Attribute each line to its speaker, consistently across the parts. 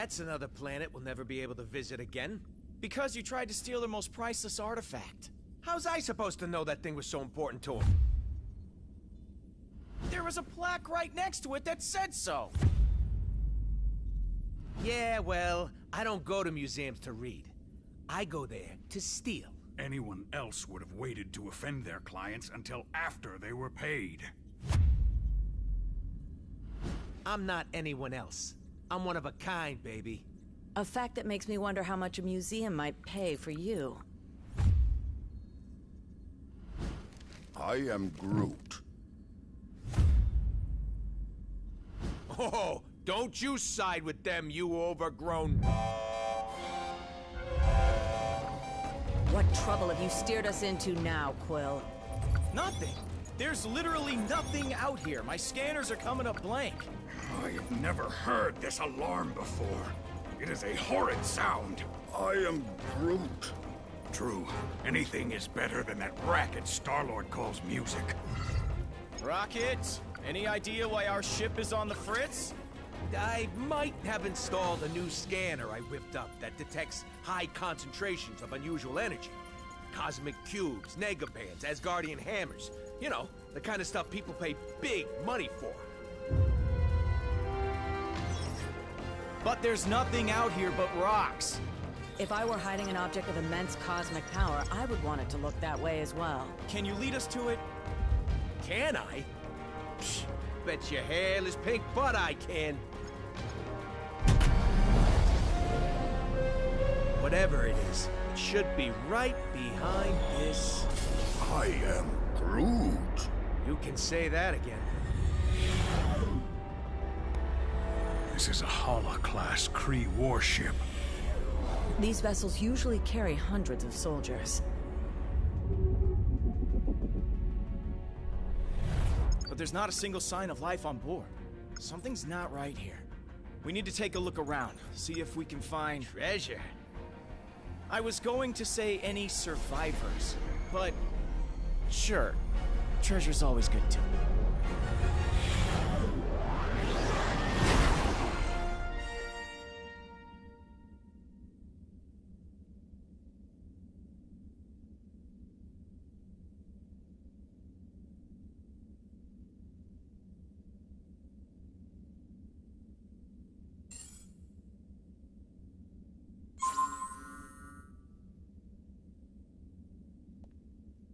Speaker 1: That's another planet we'll never be able to visit again.
Speaker 2: Because you tried to steal their most priceless artifact.
Speaker 1: How's I supposed to know that thing was so important to him?
Speaker 2: There was a plaque right next to it that said so.
Speaker 1: Yeah, well, I don't go to museums to read. I go there to steal.
Speaker 3: Anyone else would have waited to offend their clients until after they were paid.
Speaker 1: I'm not anyone else. I'm one of a kind, baby.
Speaker 4: A fact that makes me wonder how much a museum might pay for you.
Speaker 5: I am Groot.
Speaker 1: Oh, don't you side with them, you overgrown...
Speaker 4: What trouble have you steered us into now, Quill?
Speaker 2: Nothing. There's literally nothing out here. My scanners are coming up blank.
Speaker 3: I have never heard this alarm before. It is a horrid sound.
Speaker 5: I am Groot.
Speaker 3: True, anything is better than that racket Star-Lord calls music.
Speaker 2: Rocket, any idea why our ship is on the fritz?
Speaker 1: I might have installed a new scanner I whipped up that detects high concentrations of unusual energy. Cosmic cubes, negabands, Asgardian hammers. You know, the kind of stuff people pay big money for.
Speaker 2: But there's nothing out here but rocks.
Speaker 4: If I were hiding an object of immense cosmic power, I would want it to look that way as well.
Speaker 2: Can you lead us to it?
Speaker 1: Can I? Psh, bet your hairless pink butt I can. Whatever it is, it should be right behind this.
Speaker 5: I am Groot.
Speaker 1: You can say that again.
Speaker 3: This is a Hala-class Kree warship.
Speaker 4: These vessels usually carry hundreds of soldiers.
Speaker 2: But there's not a single sign of life on board. Something's not right here. We need to take a look around, see if we can find
Speaker 1: Treasure.
Speaker 2: I was going to say any survivors, but sure, treasure's always good too.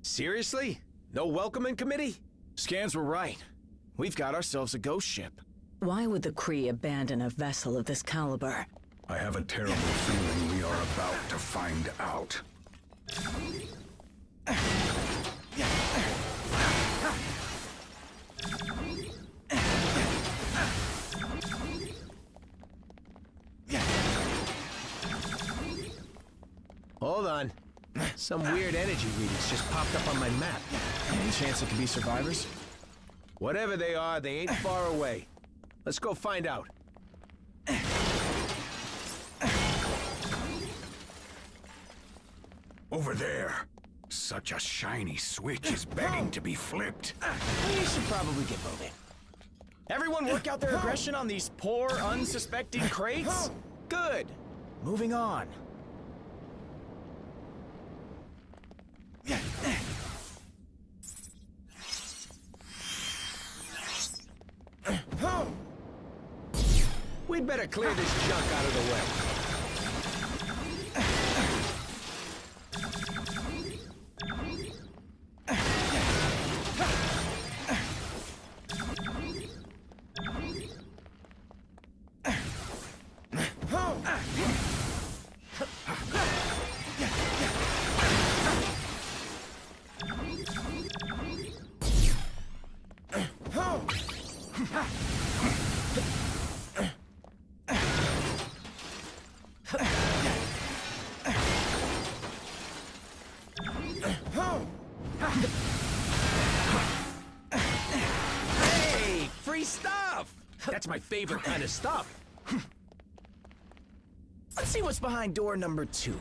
Speaker 1: Seriously? No welcoming committee?
Speaker 2: Scans were right. We've got ourselves a ghost ship.
Speaker 4: Why would the Kree abandon a vessel of this caliber?
Speaker 3: I have a terrible feeling we are about to find out.
Speaker 1: Hold on. Some weird energy readings just popped up on my map.
Speaker 2: Any chance it could be survivors?
Speaker 1: Whatever they are, they ain't far away. Let's go find out.
Speaker 3: Over there. Such a shiny switch is begging to be flipped.
Speaker 2: We should probably get moving. Everyone work out their aggression on these poor, unsuspecting crates? Good. Moving on.
Speaker 1: We'd better clear this junk out of the way. Hey, free stuff! That's my favorite kind of stuff.
Speaker 2: Let's see what's behind door number 2.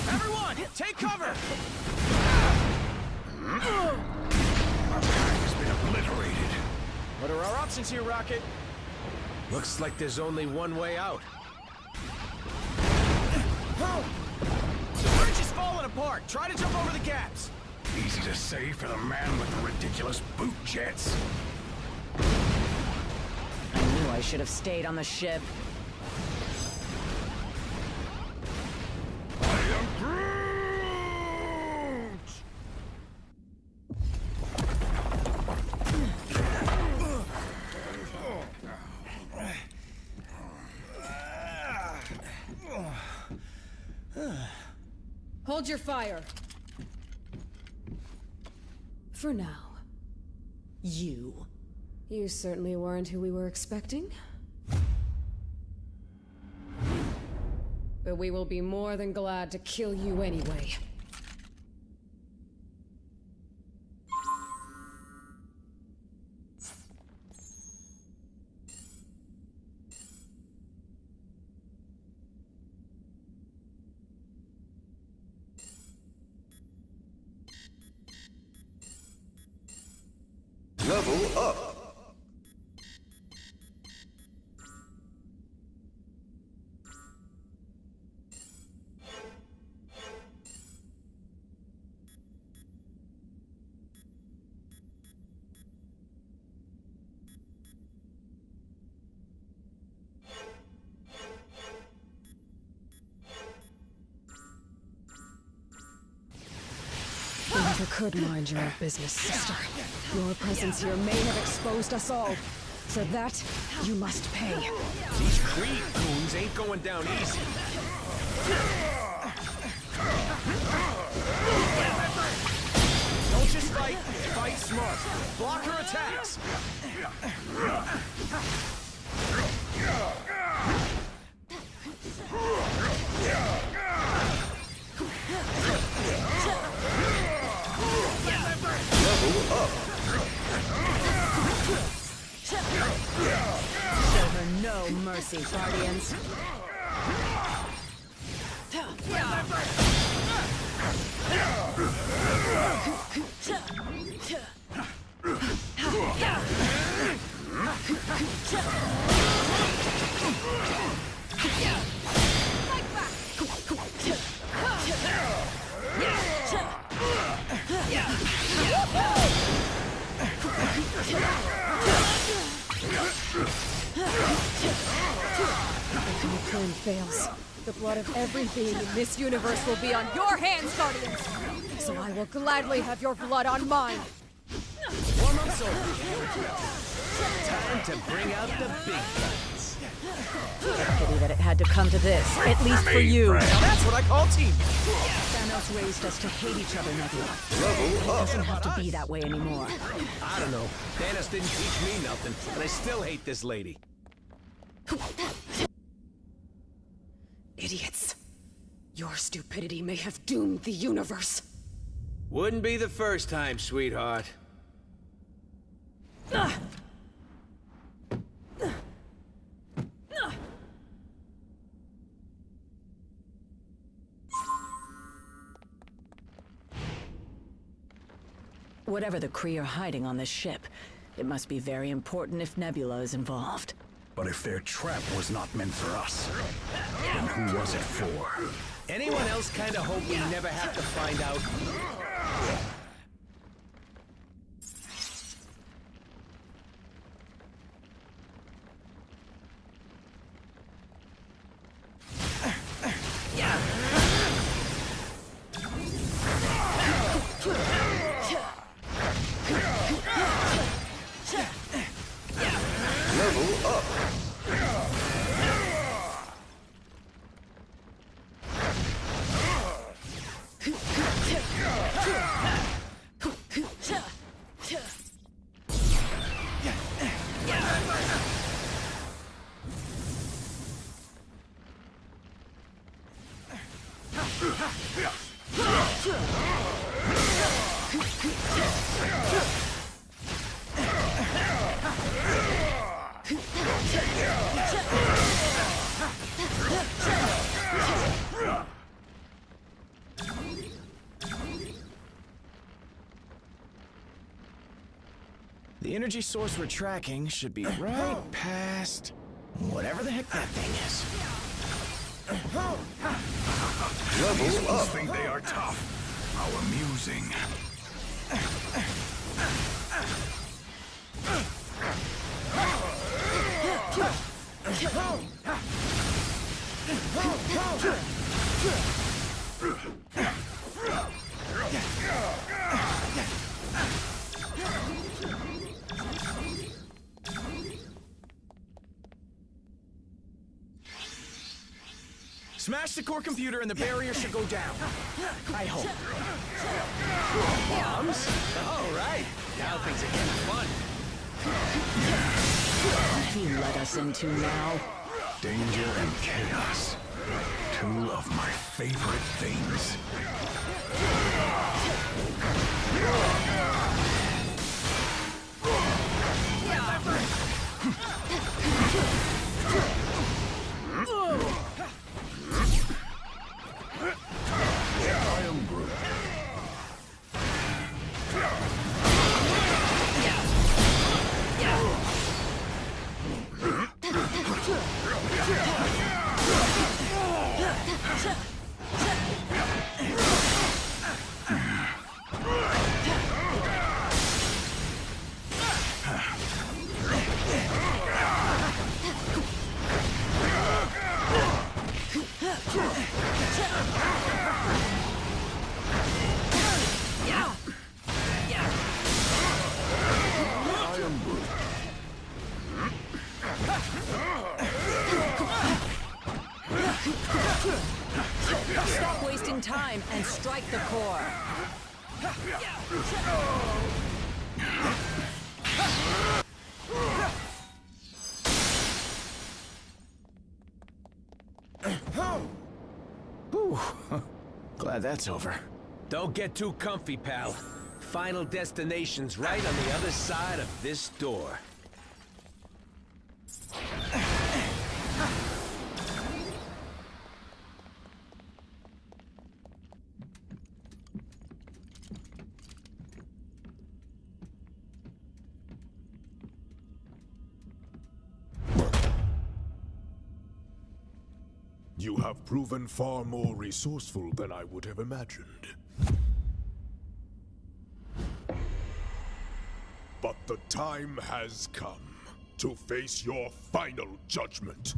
Speaker 2: Everyone, take cover!
Speaker 3: Our pack has been obliterated.
Speaker 2: What are our options here, Rocket?
Speaker 1: Looks like there's only one way out.
Speaker 2: The bridge is falling apart. Try to jump over the gaps.
Speaker 3: Easy to say for the man with the ridiculous boot jets.
Speaker 4: I knew I should have stayed on the ship.
Speaker 3: I am Groot!
Speaker 6: Hold your fire. For now. You. You certainly weren't who we were expecting. But we will be more than glad to kill you anyway.
Speaker 5: Level up.
Speaker 6: We never could mind your own business, sister. Your presence here may have exposed us all. For that, you must pay.
Speaker 1: These Kree goons ain't going down easy.
Speaker 2: Don't just fight. Fight smart. Block her attacks.
Speaker 5: Level up.
Speaker 4: Show her no mercy, Guardians.
Speaker 6: If your plan fails, the blood of every being in this universe will be on your hands, Guardians! So I will gladly have your blood on mine!
Speaker 2: Warm-up's over.
Speaker 1: Time to bring out the big guns.
Speaker 4: Pity that it had to come to this, at least for you.
Speaker 2: Now that's what I call team.
Speaker 4: Thanos raised us to hate each other, Nebula. It doesn't have to be that way anymore.
Speaker 1: I don't know. Thanos didn't teach me nothing, and I still hate this lady.
Speaker 6: Idiots. Your stupidity may have doomed the universe.
Speaker 1: Wouldn't be the first time, sweetheart.
Speaker 4: Whatever the Kree are hiding on this ship, it must be very important if Nebula is involved.
Speaker 3: But if their trap was not meant for us, then who was it for?
Speaker 1: Anyone else kind of hope we never have to find out?
Speaker 2: The energy source we're tracking should be right past whatever the heck that thing is.
Speaker 3: These ones think they are tough. How amusing.
Speaker 2: Smash the core computer and the barrier should go down. I hope.
Speaker 1: Bombs? All right. Now things are getting fun.
Speaker 4: He let us into now.
Speaker 3: Danger and chaos. Two of my favorite things. I am Groot.
Speaker 4: Stop wasting time and strike the core.
Speaker 2: Whew. Glad that's over.
Speaker 1: Don't get too comfy, pal. Final destination's right on the other side of this door.
Speaker 7: You have proven far more resourceful than I would have imagined. But the time has come to face your final judgment.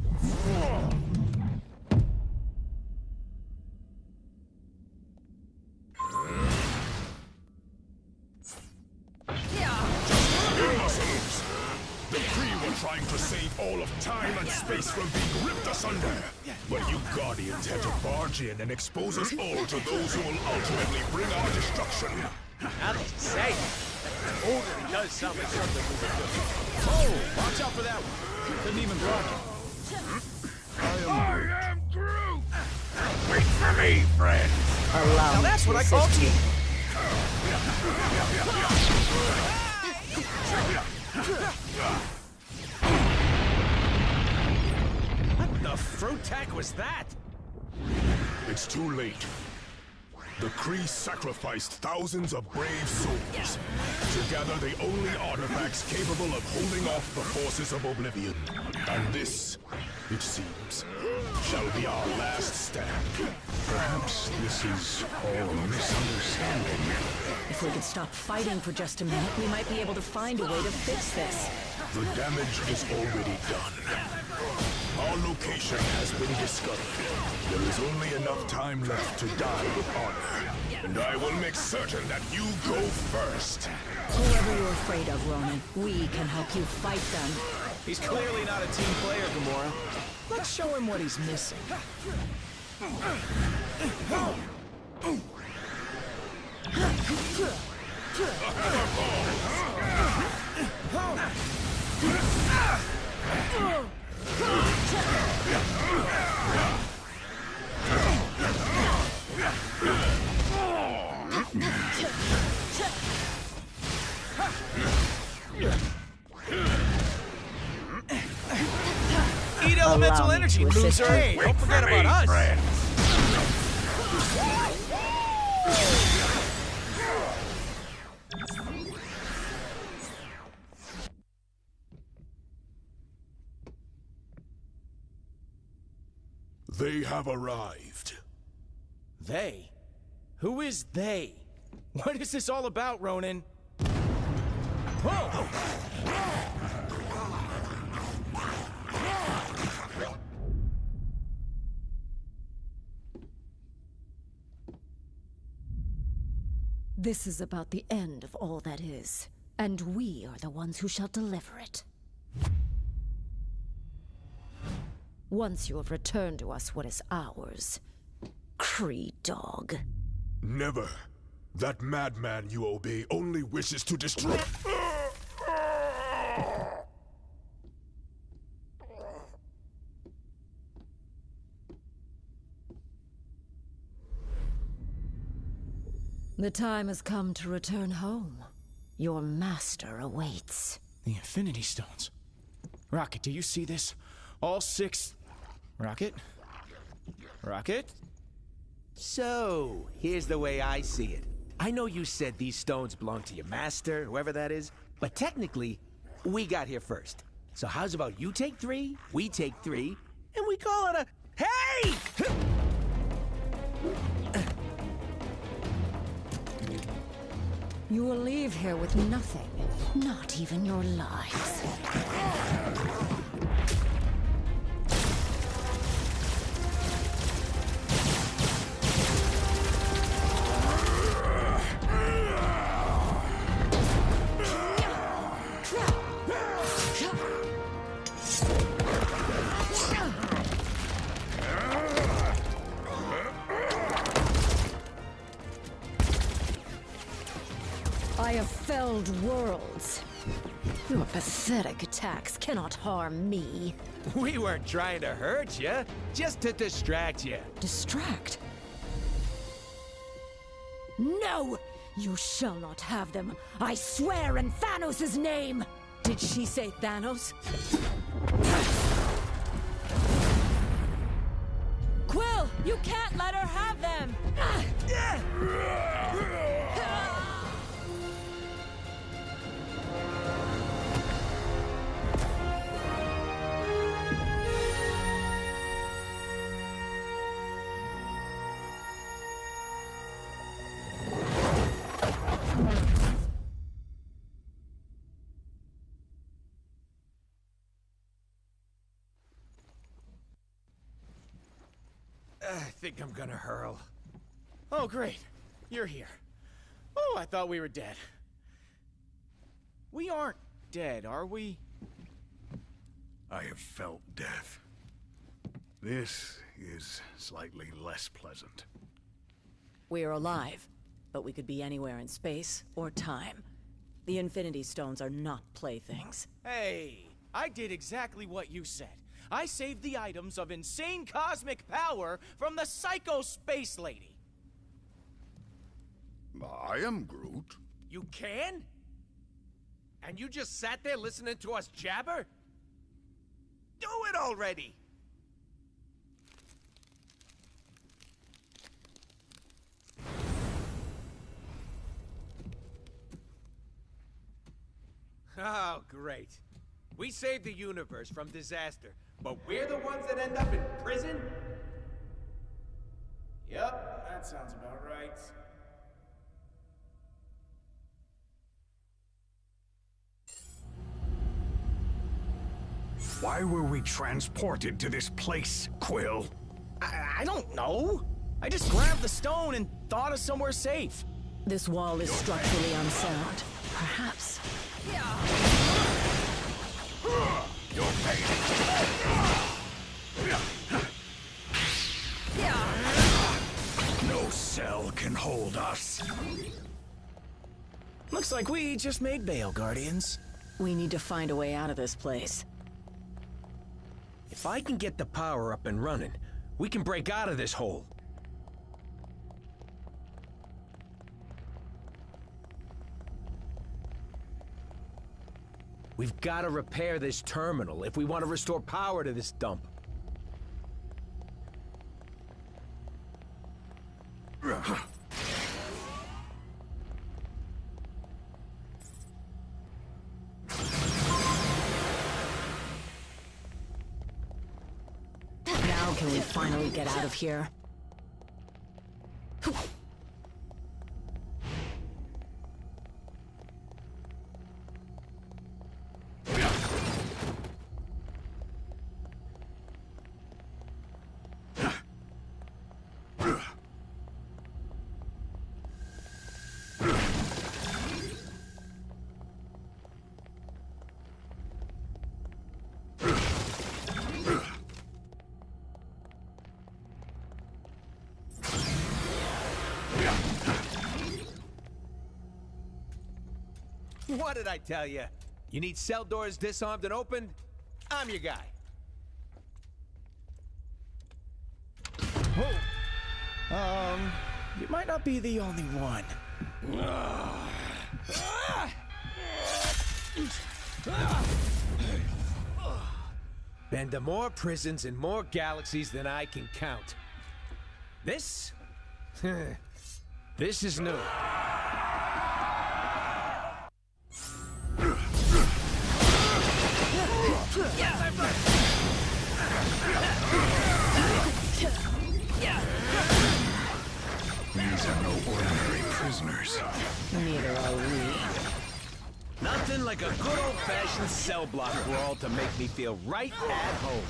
Speaker 7: The Kree were trying to save all of time and space from being ripped asunder. But you Guardians had to barge in and expose us all to those who will ultimately bring our destruction.
Speaker 1: Now that you say it, that totally does sound like something we would do.
Speaker 2: Oh, watch out for that one. Couldn't even block it.
Speaker 3: I am Groot! Wait for me, friend!
Speaker 2: Now that's what I call team.
Speaker 1: What the fruit-tack was that?
Speaker 7: It's too late. The Kree sacrificed thousands of brave souls to gather the only artifacts capable of holding off the forces of oblivion. And this, it seems, shall be our last stand.
Speaker 3: Perhaps this is all a misunderstanding.
Speaker 4: If we could stop fighting for just a minute, we might be able to find a way to fix this.
Speaker 7: The damage is already done. Our location has been discovered. There is only enough time left to die with honor. And I will make certain that you go first.
Speaker 4: Whoever you're afraid of, Ronan, we can help you fight them.
Speaker 2: He's clearly not a team player, Gamora. Let's show him what he's missing.
Speaker 1: Eat elemental
Speaker 4: me
Speaker 1: energy,
Speaker 4: to assist
Speaker 1: loser!
Speaker 4: you.
Speaker 1: Hey, don't forget about us!
Speaker 3: Friend.
Speaker 7: They have arrived.
Speaker 2: They? Who is they? What is this all about, Ronan? Whoa!
Speaker 6: This is about the end of all that is, and we are the ones who shall deliver it. Once you have returned to us what is ours, Kree dog.
Speaker 7: Never. That madman you obey only wishes to destroy.
Speaker 6: The time has come to return home. Your master awaits.
Speaker 2: The Infinity Stones. Rocket, do you see this? All 6... Rocket? Rocket?
Speaker 1: So, here's the way I see it. I know you said these stones belong to your master, whoever that is, but technically, we got here first. So how's about you take 3, we take 3, and we call it a... Hey!
Speaker 6: You will leave here with nothing, not even your lives. I have felled worlds. Your pathetic attacks cannot harm me.
Speaker 1: We weren't trying to hurt you, just to distract you.
Speaker 6: Distract? No! You shall not have them. I swear in Thanos' name!
Speaker 4: Did she say Thanos?
Speaker 6: Quill, you can't let her have them!
Speaker 1: I think I'm gonna hurl.
Speaker 2: Oh, great. You're here. Oh, I thought we were dead. We aren't dead, are we?
Speaker 3: I have felt death. This is slightly less pleasant.
Speaker 4: We're alive, but we could be anywhere in space or time. The Infinity Stones are not playthings.
Speaker 2: Hey, I did exactly what you said. I saved the items of insane cosmic power from the Psycho Space Lady.
Speaker 3: I am Groot.
Speaker 1: You can? And you just sat there listening to us jabber? Do it already! Oh, great. We saved the universe from disaster, but we're the ones that end up in prison?
Speaker 2: Yep, that sounds about right.
Speaker 3: Why were we transported to this place, Quill?
Speaker 2: I don't know. I just grabbed the stone and thought of somewhere safe.
Speaker 4: This wall is structurally unsound. Perhaps.
Speaker 3: Your pain. No cell can hold us.
Speaker 2: Looks like we just made bail, Guardians.
Speaker 4: We need to find a way out of this place.
Speaker 1: If I can get the power up and running, we can break out of this hole. We've got to repair this terminal if we want to restore power to this dump.
Speaker 4: Now can we finally get out of here?
Speaker 1: What did I tell you? You need cell doors disarmed and opened? I'm your guy.
Speaker 2: You might not be the only one.
Speaker 1: Been to more prisons and more galaxies than I can count. This? This is new.
Speaker 3: These are no ordinary prisoners.
Speaker 4: Neither are we.
Speaker 1: Nothing like a good old-fashioned cell block brawl to make me feel right at home.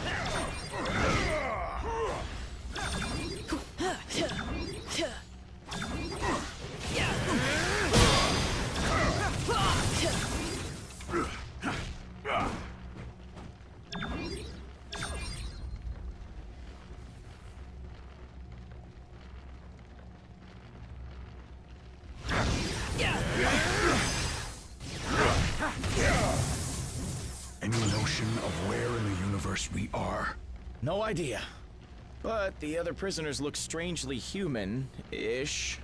Speaker 3: Any notion of where in the universe we are?
Speaker 2: No idea. But the other prisoners look strangely human-ish.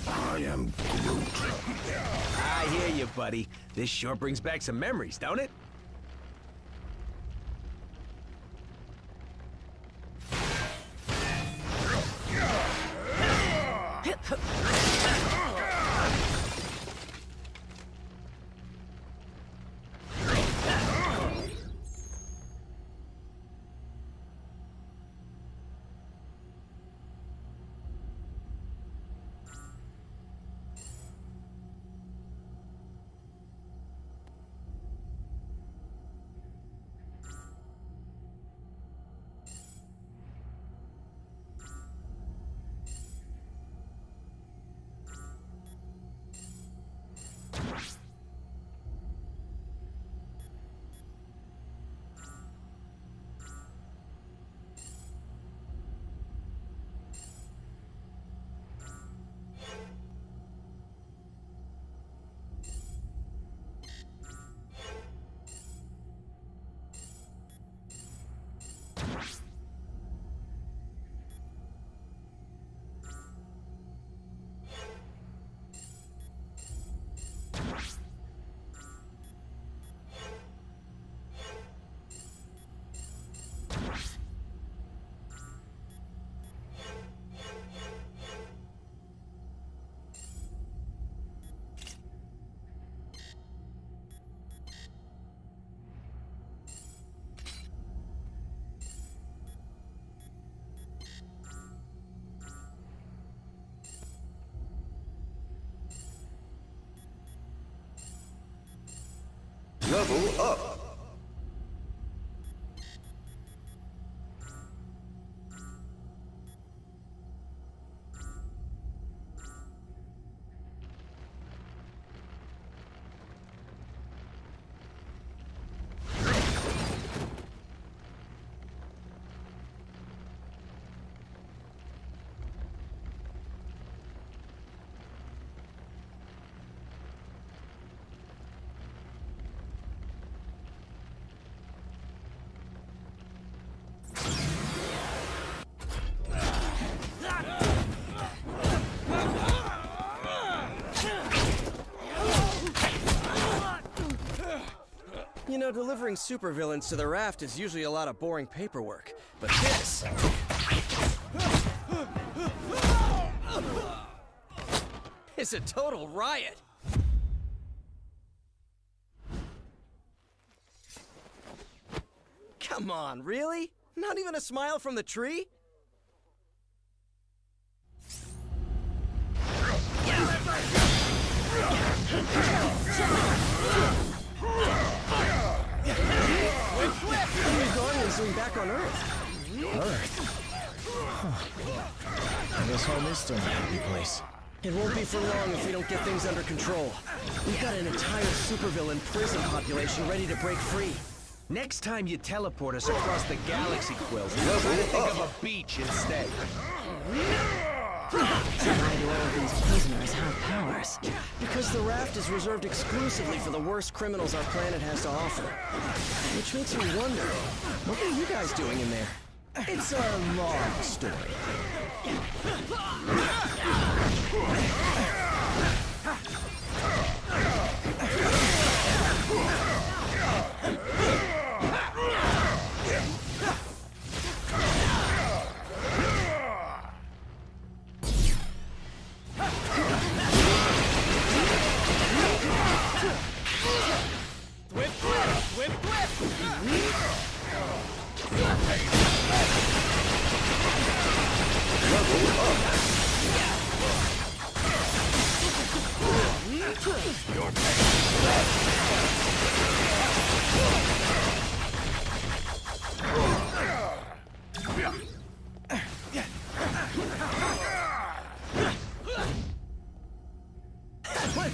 Speaker 3: I am Groot.
Speaker 1: I hear you, buddy. This sure brings back some memories, don't it?
Speaker 5: Level up.
Speaker 8: know, delivering supervillains to the Raft is usually a lot of boring paperwork, but this... it's a total riot! Come on, really? Not even a smile from the tree? Guardians are back on Earth.
Speaker 2: I guess home is still a happy place.
Speaker 8: It won't be for long if we don't get things under control. We've got an entire supervillain prison population ready to break free.
Speaker 1: Next time you teleport us across the galaxy, Quill, try to think of a beach instead.
Speaker 4: Why do all of these prisoners have powers?
Speaker 8: Because the Raft is reserved exclusively for the worst criminals our planet has to offer. Which makes me wonder, what are you guys doing in there?
Speaker 2: It's a long story.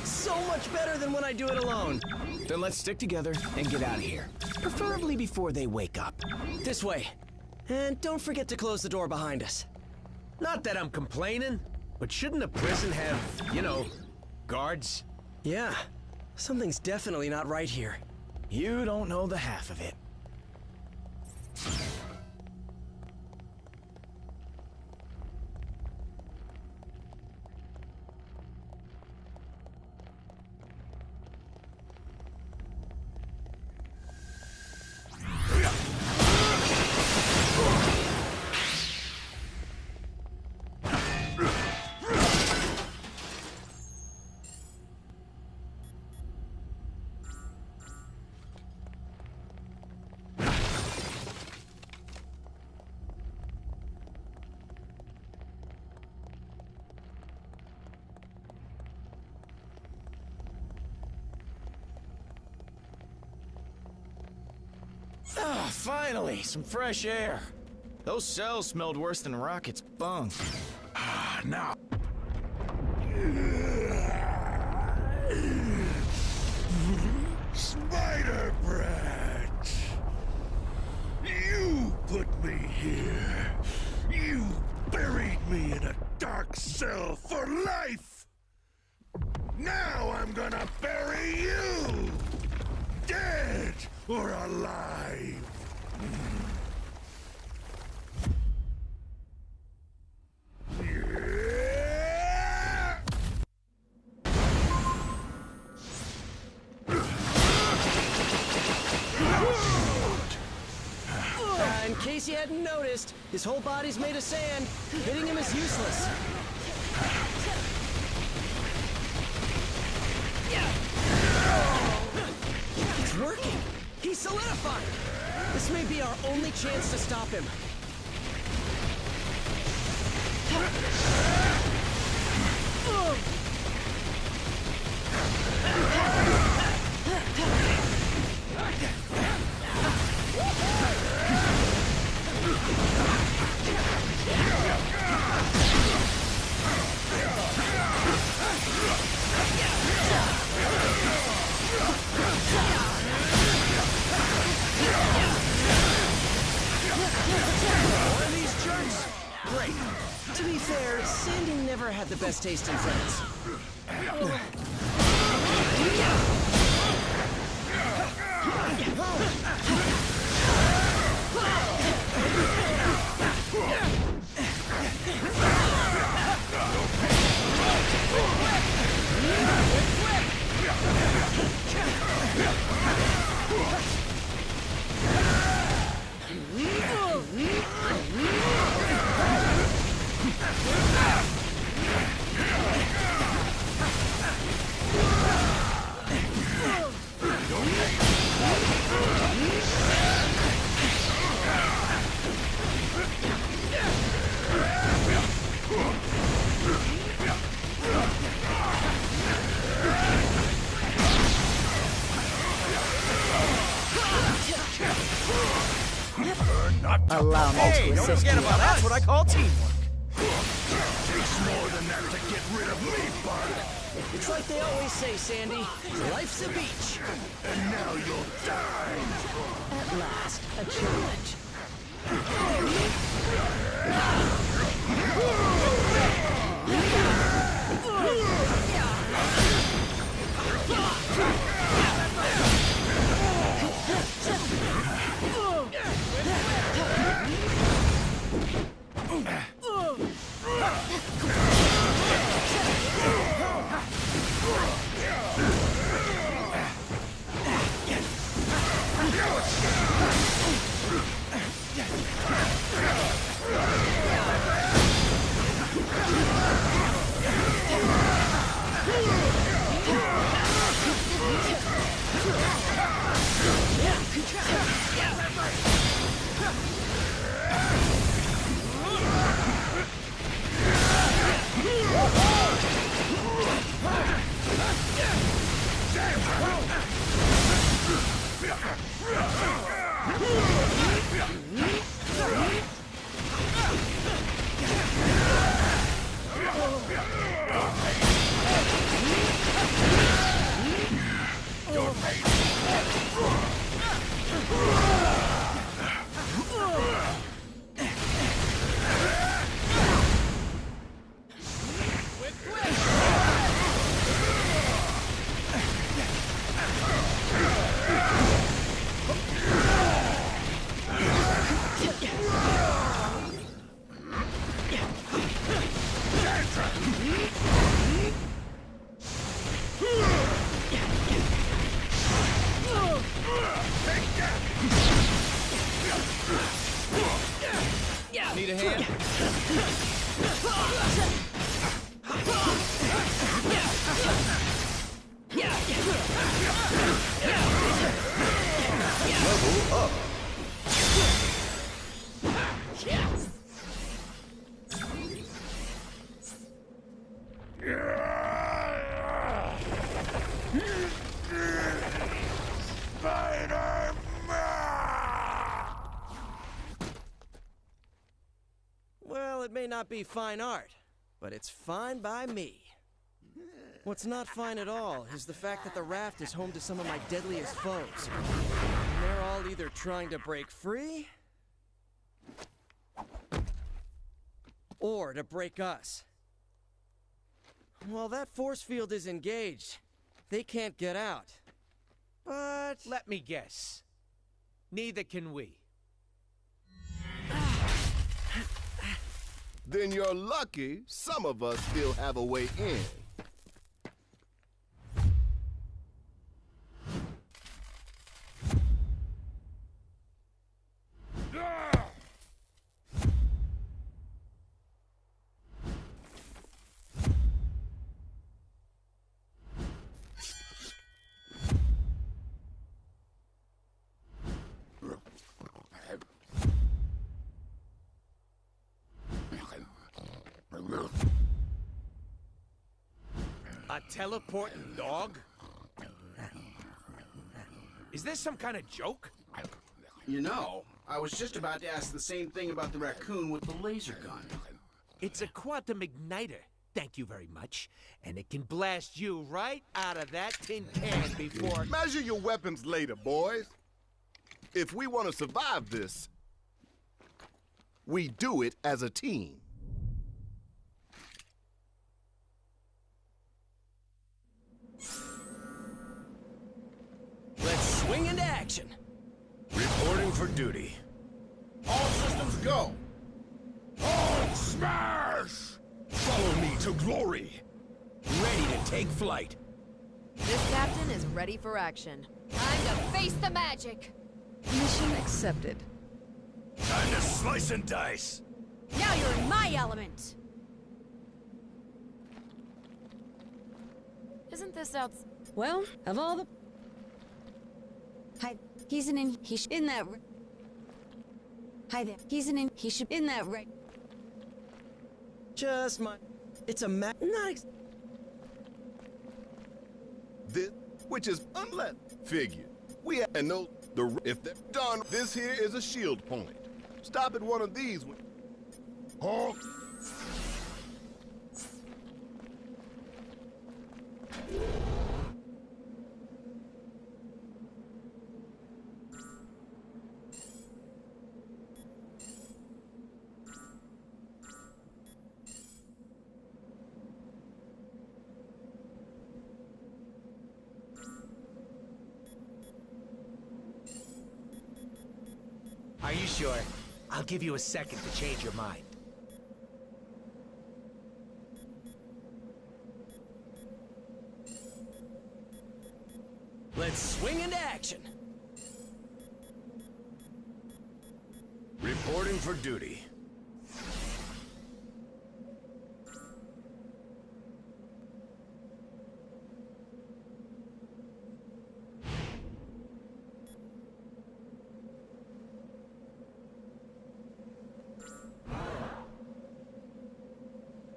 Speaker 8: So much better than when I do it alone.
Speaker 2: Then let's stick together and get out of here. Preferably before they wake up.
Speaker 8: This way. And don't forget to close the door behind us.
Speaker 1: Not that I'm complaining, but shouldn't a prison have, you know, guards?
Speaker 8: Yeah, something's definitely not right here.
Speaker 2: You don't know the half of it. Ah, finally, some fresh air. Those cells smelled worse than Rocket's bunk.
Speaker 3: Now. Spider Brat! You put me here. You buried me in a dark cell for life. Now I'm gonna bury you! Dead or alive!
Speaker 8: In case you hadn't noticed, his whole body's made of sand. Hitting him is useless. It's working. He's solidified. This may be our only chance to stop him. Great. To be fair, Sandy never had the best taste in friends.
Speaker 4: allow me to
Speaker 2: Hey, don't
Speaker 4: assist
Speaker 2: forget
Speaker 4: you.
Speaker 2: about us. That's what I call teamwork.
Speaker 3: Takes more than that to get rid of me, bud.
Speaker 8: It's like they always say, Sandy. Life's a beach.
Speaker 3: And now you'll die.
Speaker 4: At last, a challenge.
Speaker 2: Need a hand?
Speaker 5: Level up.
Speaker 8: Well, it may not be fine art, but it's fine by me. What's not fine at all is the fact that the raft is home to some of my deadliest foes. And they're all either trying to break free or to break us. While that force field is engaged, they can't get out. But
Speaker 1: Let me guess. Neither can we.
Speaker 5: Then you're lucky some of us still have a way in.
Speaker 1: A teleporting dog? Is this some kind of joke?
Speaker 9: You know, I was just about to ask the same thing about the raccoon with the laser gun.
Speaker 1: It's a quantum igniter. Thank you very much. And it can blast you right out of that tin can before...
Speaker 5: Measure your weapons later, boys. If we want to survive this, we do it as a team.
Speaker 8: let's swing into action.
Speaker 7: Reporting for duty.
Speaker 3: All systems go. On smash!
Speaker 7: Follow me to glory.
Speaker 2: Ready to take flight.
Speaker 10: This captain is ready for action. Time to face the magic.
Speaker 4: Mission accepted.
Speaker 7: Time to slice and dice.
Speaker 10: Now you're in my element. Isn't this out?
Speaker 6: Well, of all the...
Speaker 11: Hi, he's an in. He should in that. Hi there. He's an in. He should in that right.
Speaker 8: Just my... It's a not
Speaker 5: This, which is unlet figure. We have and know the if they're done. This here is a shield point. Stop at one of these. Huh?
Speaker 1: Are you sure? I'll give you a second to change your mind.
Speaker 8: Let's swing into action.
Speaker 7: Reporting for duty.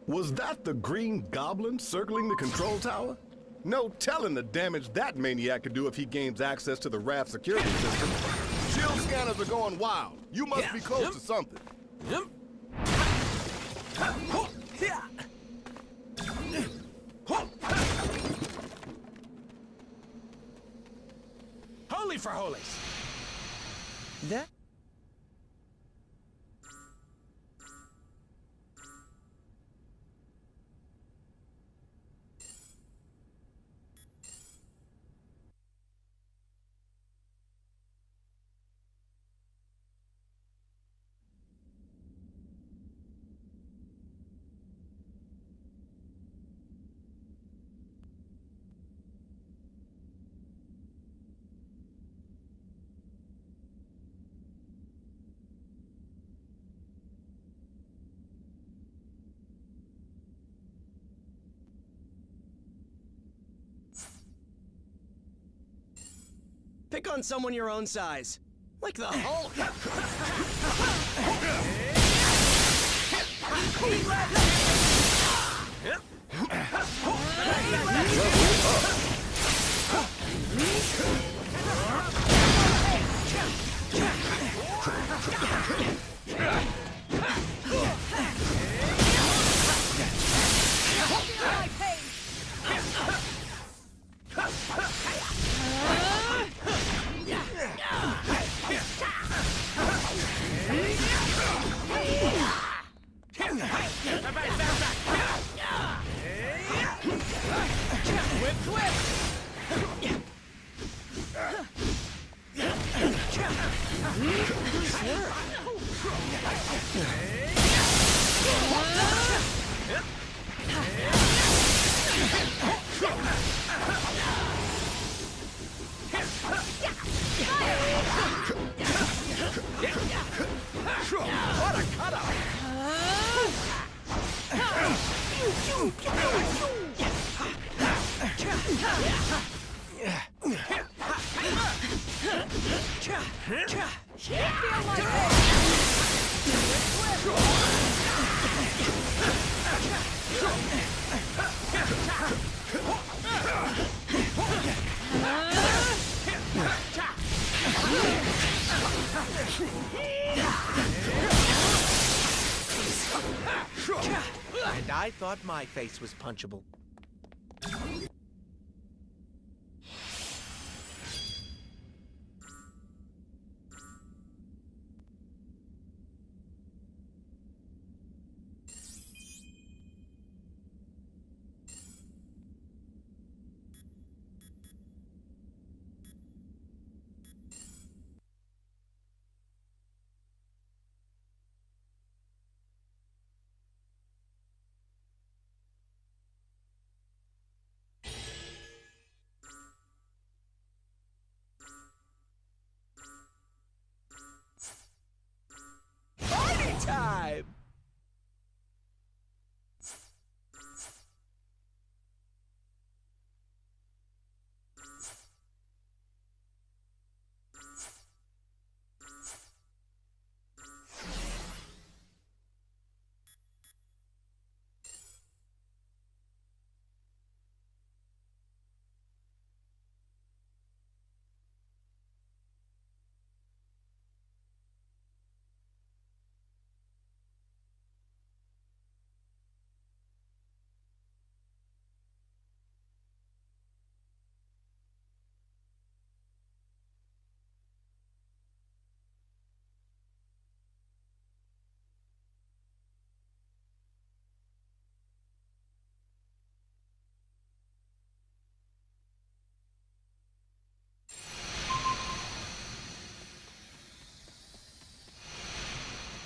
Speaker 5: Was that the Green Goblin circling the control tower? No telling the damage that maniac could do if he gains access to the Raft security system. Shield scanners are going wild. You must be close to something.
Speaker 1: Holy for holies!
Speaker 8: That? Pick on someone your own size. Like the Hulk.
Speaker 1: What a cutout! And I thought my face was punchable.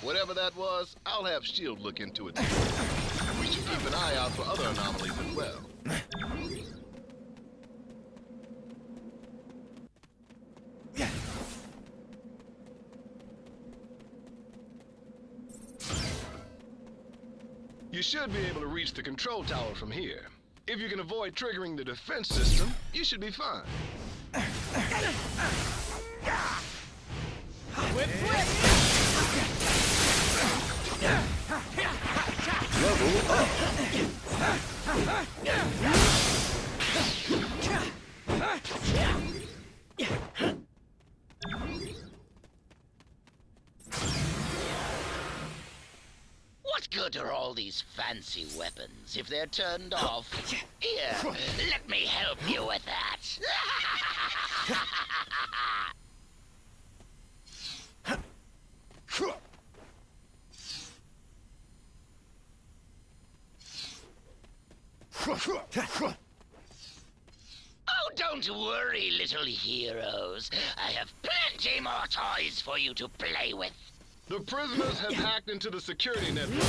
Speaker 5: Whatever that was, I'll have S.H.I.E.L.D. look into it. We should keep an eye out for other anomalies as well. You should be able to reach the control tower from here. If you can avoid triggering the defense system, you should be fine.
Speaker 2: Whip, whip!
Speaker 5: Level up!
Speaker 12: What good are all these fancy weapons if they're turned off? Here, let me help you with that. Oh, don't worry, little heroes. I have plenty more toys for you to play with.
Speaker 5: The prisoners have hacked into the security network.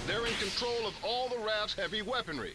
Speaker 5: They're in control of all the Raft's heavy weaponry.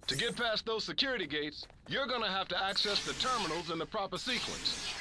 Speaker 5: To get past those security gates, you're gonna have to access the terminals in the proper sequence.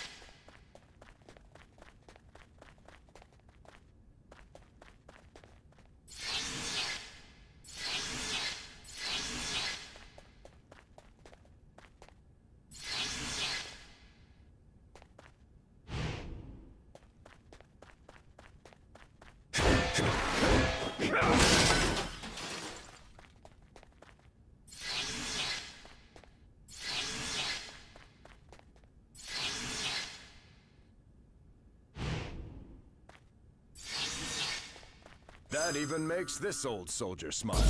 Speaker 2: That even makes this old soldier smile.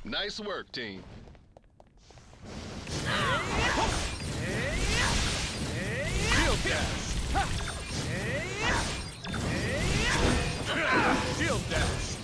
Speaker 5: Nice work, team.
Speaker 1: Shield dash! Shield dash!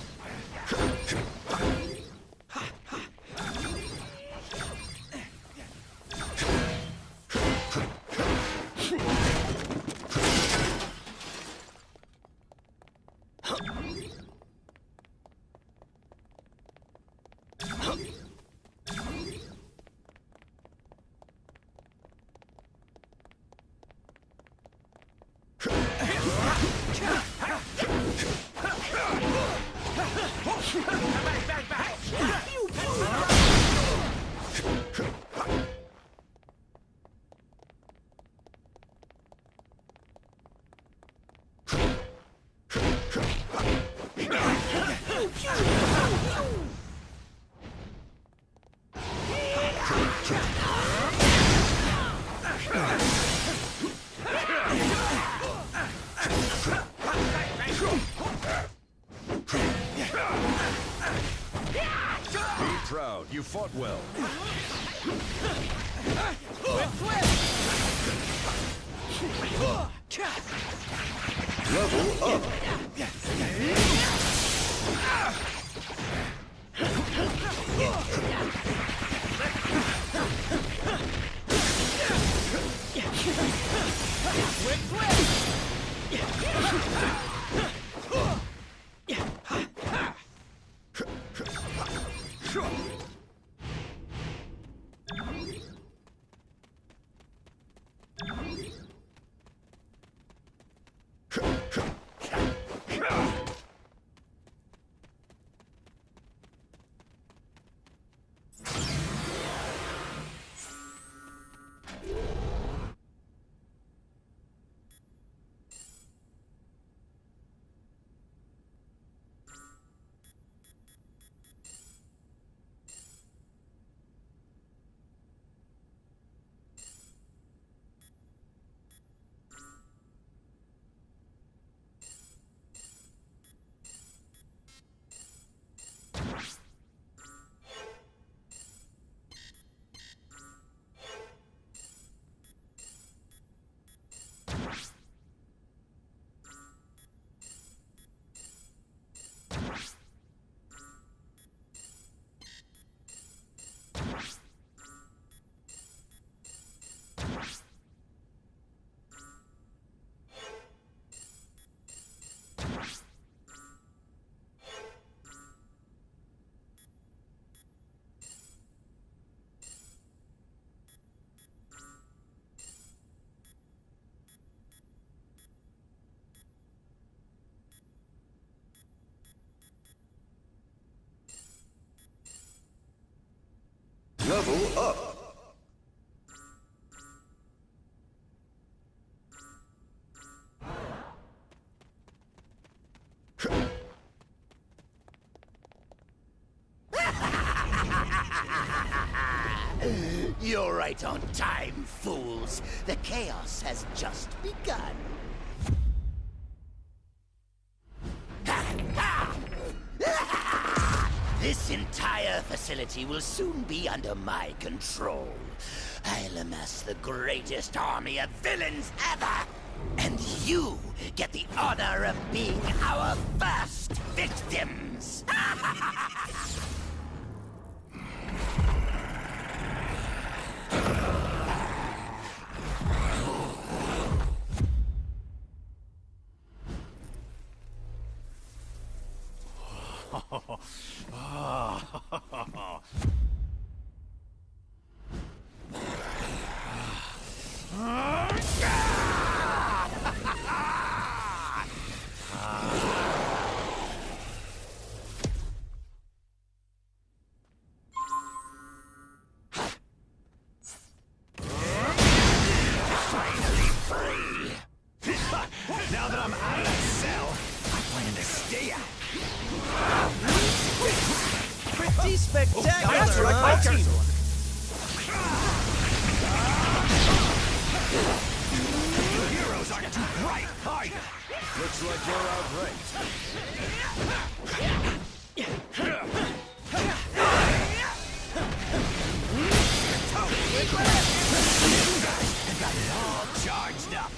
Speaker 5: You fought well. Level up. Level up.
Speaker 12: You're right on time, fools. The chaos has just begun. This entire facility will soon be under my control. I'll amass the greatest army of villains ever! And you get the honor of being our first victims!
Speaker 2: Now that I'm out of that cell, I plan to stay out.
Speaker 8: Pretty spectacular,
Speaker 2: That's like my
Speaker 8: huh?
Speaker 2: team. Heroes aren't too bright, either.
Speaker 5: Looks like you're outranked.
Speaker 2: You guys have got it all charged up.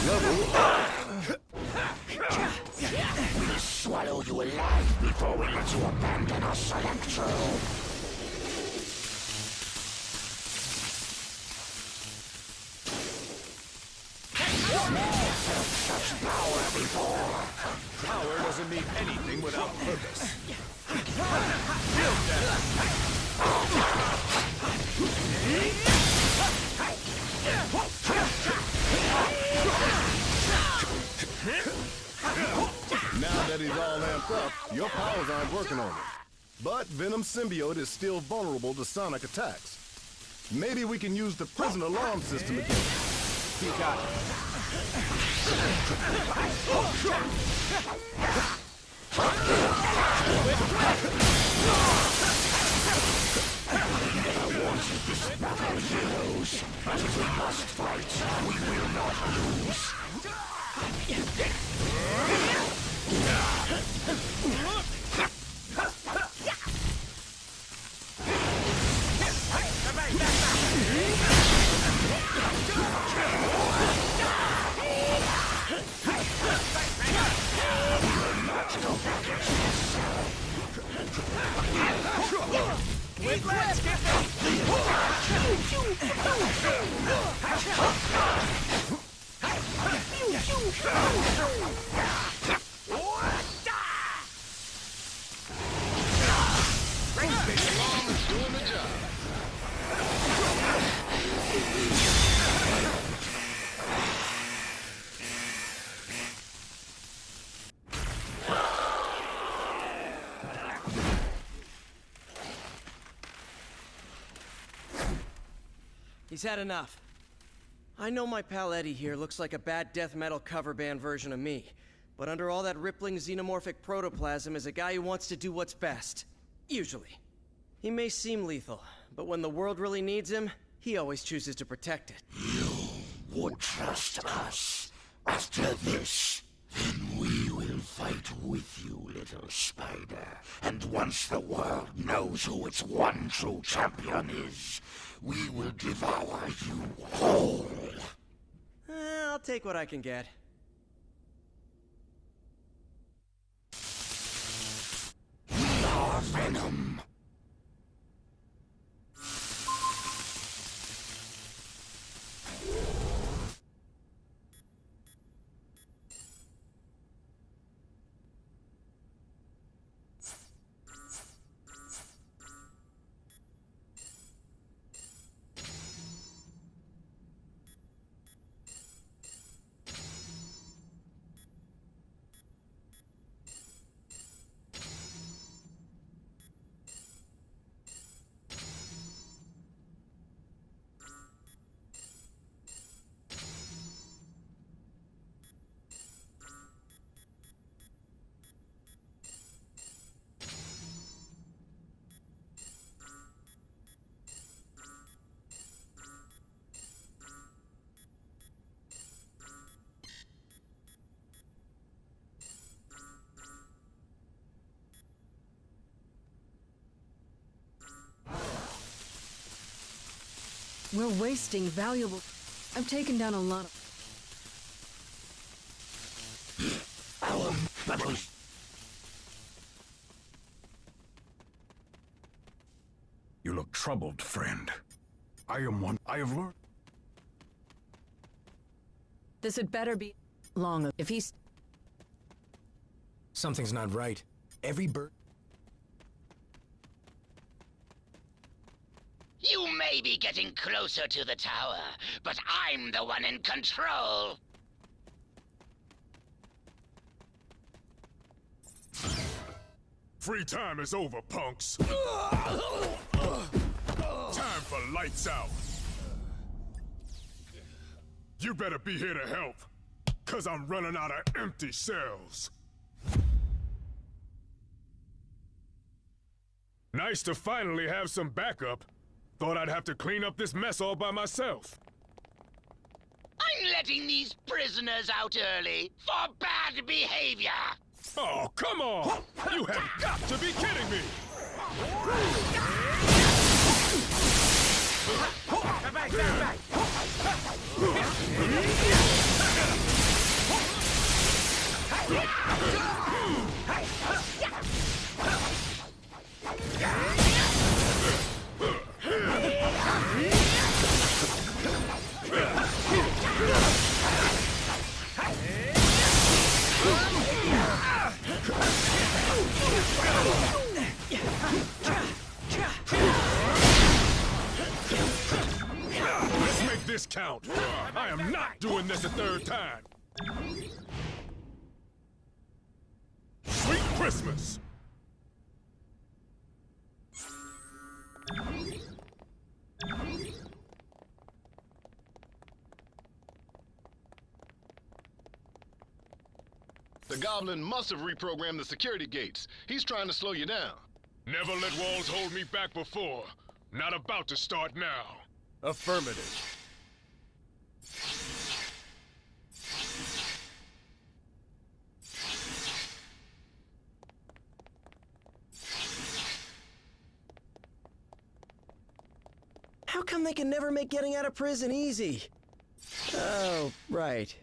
Speaker 5: Level up.
Speaker 12: We'll swallow you alive before we let you abandon us, Electro. Such power before.
Speaker 5: Power doesn't mean anything without purpose. Now that he's all amped up, your powers aren't working on him. But Venom's symbiote is still vulnerable to sonic attacks. Maybe we can use the prison alarm system against him.
Speaker 2: You got it.
Speaker 12: never wanted this battle, heroes, but if we must fight, we will not lose.
Speaker 8: He's had enough. I know my pal Eddie here looks like a bad death metal cover band version of me, but under all that rippling xenomorphic protoplasm is a guy who wants to do what's best. Usually. He may seem lethal, but when the world really needs him, he always chooses to protect it.
Speaker 12: You would trust us. After this, then we will fight with you, little spider. And once the world knows who its one true champion is, we will devour you whole.
Speaker 8: I'll take what I can get.
Speaker 12: We are Venom.
Speaker 6: We're wasting valuable... I've taken down a lot of...
Speaker 7: You look troubled, friend. I am one. I have learned.
Speaker 4: This had better be long if he's...
Speaker 2: Something's not right. Every bird...
Speaker 12: You may be getting closer to the tower, but I'm the one in control.
Speaker 7: Free time is over, punks. Time for lights out. You better be here to help, 'cause I'm running out of empty cells. Nice to finally have some backup. Thought I'd have to clean up this mess all by myself.
Speaker 12: I'm letting these prisoners out early for bad behavior.
Speaker 7: Oh, come on! You have got to be kidding me!
Speaker 1: Back!
Speaker 7: Let's make this count. I am not doing this a third time. Sweet Christmas.
Speaker 5: The Goblin must have reprogrammed the security gates. He's trying to slow you down.
Speaker 7: Never let walls hold me back before. Not about to start now.
Speaker 13: Affirmative.
Speaker 8: How come they can never make getting out of prison easy? Oh, right.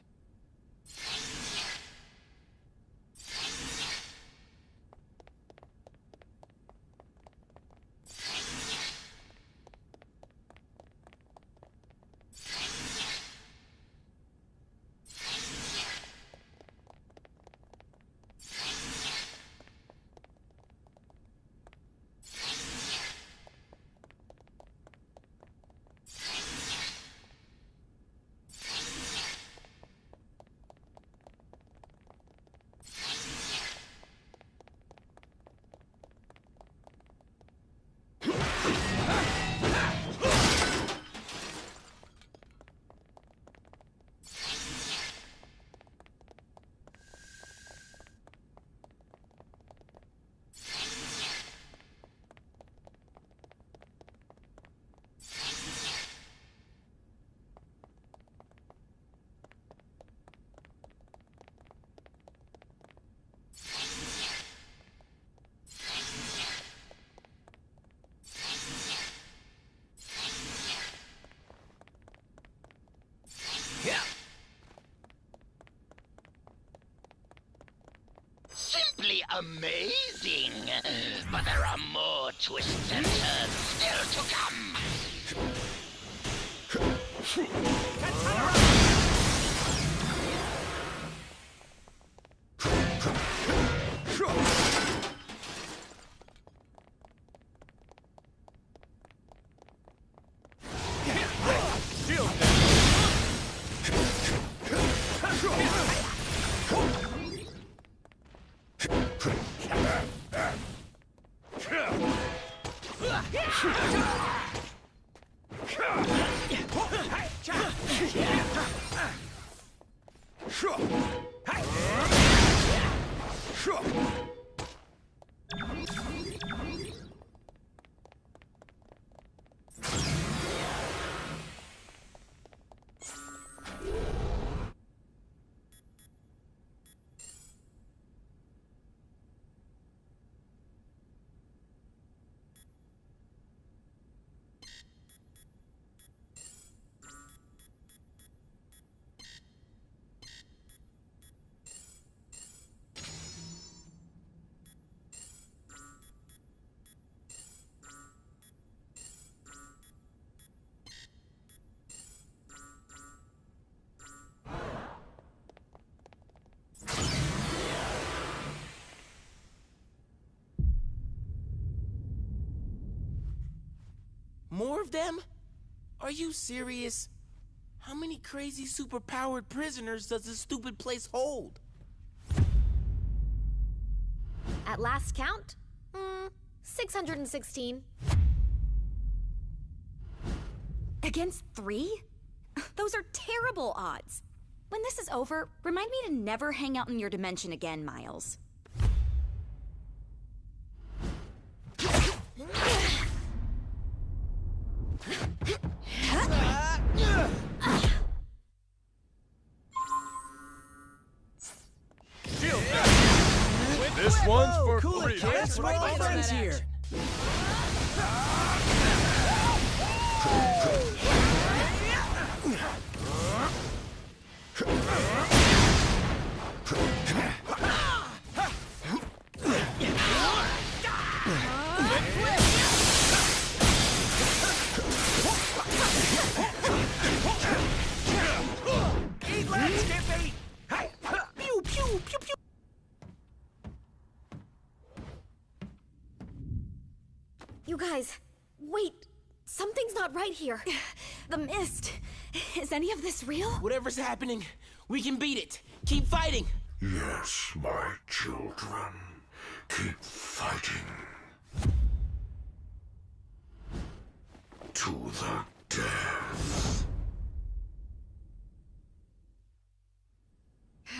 Speaker 12: Simply amazing! But there are more twists and turns still to come!
Speaker 14: More of them? Are you serious? How many crazy superpowered prisoners does this stupid place hold?
Speaker 10: At last count, 616.
Speaker 15: Against 3? Those are terrible odds. When this is over, remind me to never hang out in your dimension again, Miles.
Speaker 13: This one's for
Speaker 8: cool
Speaker 13: free.
Speaker 8: That's what my friends here.
Speaker 1: Eat left, Skippy! Pew, pew, pew, pew!
Speaker 15: You guys, wait. Something's not right here. The mist. Is any of this real?
Speaker 14: Whatever's happening, we can beat it. Keep fighting.
Speaker 7: Yes, my children. Keep fighting. To the death.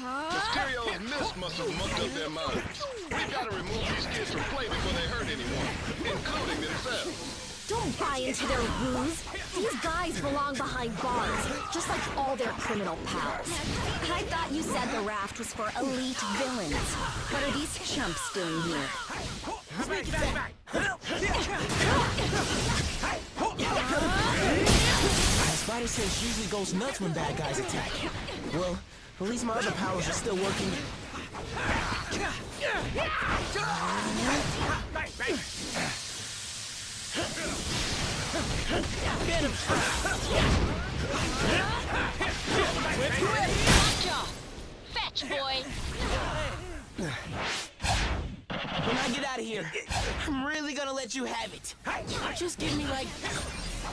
Speaker 5: Mysterio's missile Raft must have mucked up their minds. We gotta remove these kids from play before they hurt anyone, including themselves.
Speaker 15: Don't buy into their ruse. These guys belong behind bars, just like all their criminal pals. I thought you said the Raft was for elite villains. What are these chumps doing here?
Speaker 14: Spider sense usually goes nuts when bad guys attack. Well, at least my other powers are still working. Get him!
Speaker 16: Fetch, boy!
Speaker 14: When I get out of here, I'm really gonna let you have it. Just give me like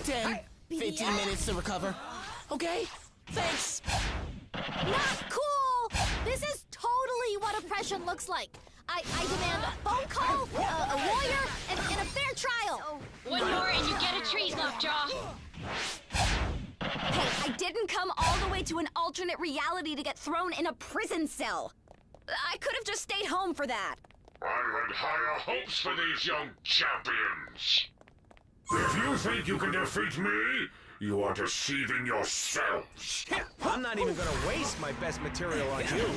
Speaker 14: 10, 15 minutes to recover. Okay? Thanks!
Speaker 16: Not cool! This is totally what oppression looks like. I demand a phone call, a lawyer, and a fair trial.
Speaker 17: One more and you get a treat, Lockjaw.
Speaker 15: Hey, I didn't come all the way to an alternate reality to get thrown in a prison cell. I could have just stayed home for that.
Speaker 7: I had higher hopes for these young champions. If you think you can defeat me, you are deceiving yourselves.
Speaker 2: I'm not even gonna waste my best material on you.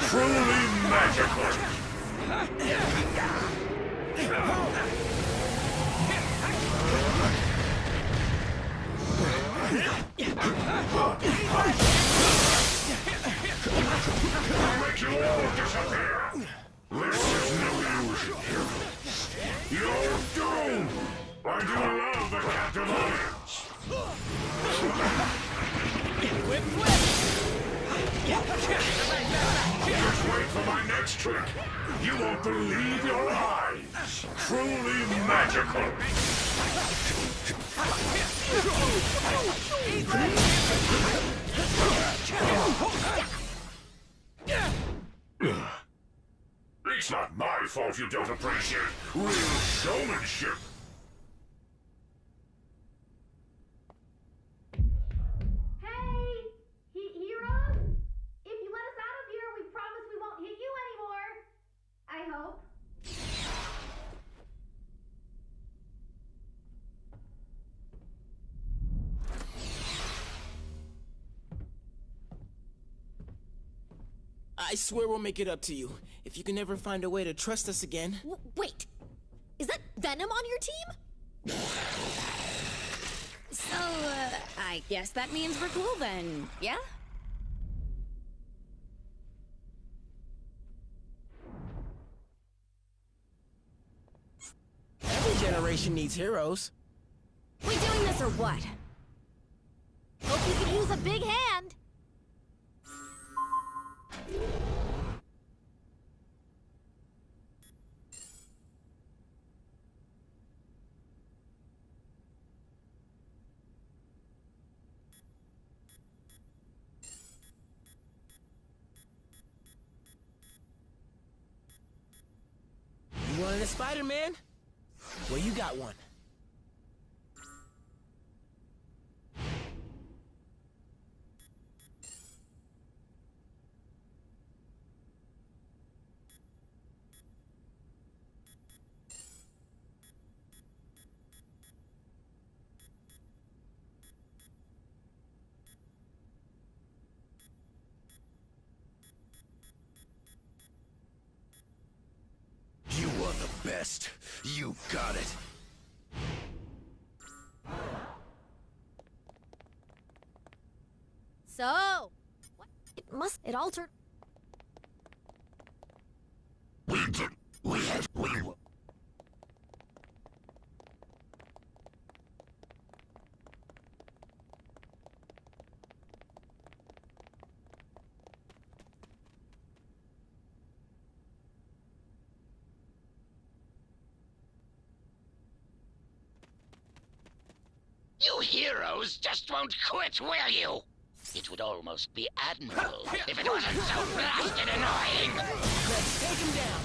Speaker 7: Truly magical. I'll make you all disappear. This is no illusion. You're doomed. I do love the captive audience. Just wait for my next trick. You won't believe your eyes. Truly magical. It's not my fault you don't appreciate real showmanship.
Speaker 16: Heroes? If you let us out of here, we promise we won't hit you anymore. I hope.
Speaker 14: I swear we'll make it up to you. If you can ever find a way to trust us again.
Speaker 16: Wait, is that Venom on your team?
Speaker 15: So, I guess that means we're cool then, yeah?
Speaker 14: Every generation needs heroes.
Speaker 15: We doing this or what?
Speaker 16: Hope you can use a big hand.
Speaker 14: You wanted a Spider-Man? Well, you got one.
Speaker 3: You are the best. You got it.
Speaker 16: So, it altered.
Speaker 12: You heroes just won't quit, will you? It would almost be admirable if it wasn't so blasted annoying.
Speaker 14: Let's take him down.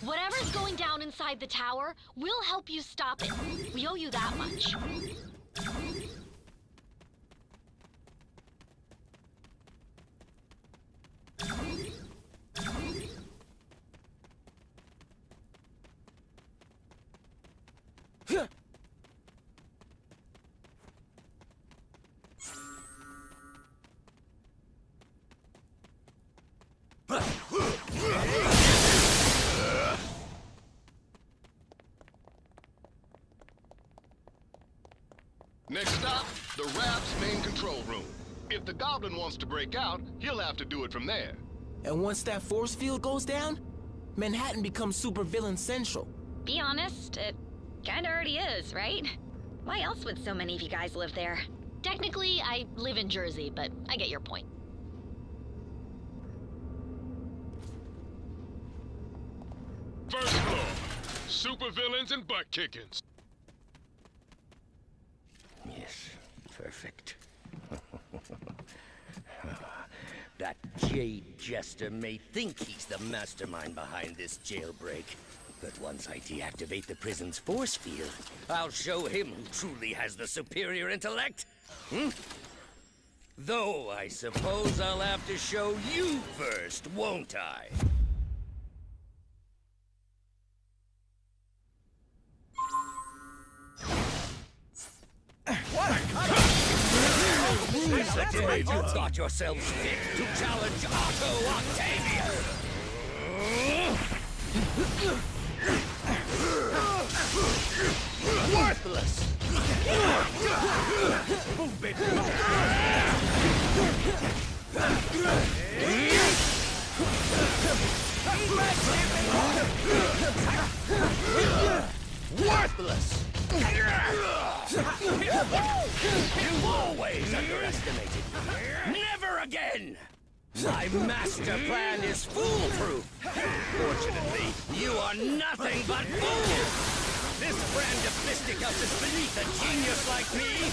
Speaker 17: Whatever's going down inside the tower, we'll help you stop it. We owe you that much.
Speaker 5: Next stop, the Raft's main control room. If the Goblin wants to break out, he'll have to do it from there.
Speaker 14: And once that force field goes down, Manhattan becomes supervillain central.
Speaker 18: Be honest, it kinda already is, right? Why else would so many of you guys live there?
Speaker 17: Technically, I live in Jersey, but I get your point.
Speaker 7: First floor, supervillains and butt kickings.
Speaker 12: Yes, perfect. That jade jester may think he's the mastermind behind this jailbreak, but once I deactivate the prison's force field, I'll show him who truly has the superior intellect. Though I suppose I'll have to show you first, won't I? The day you thought yourselves fit to challenge Otto Octavius! Worthless! Move it! Worthless! You've always underestimated me. Never again! My master plan is foolproof. Fortunately, you are nothing but fools. This brand of fisticuffs is beneath a genius like me.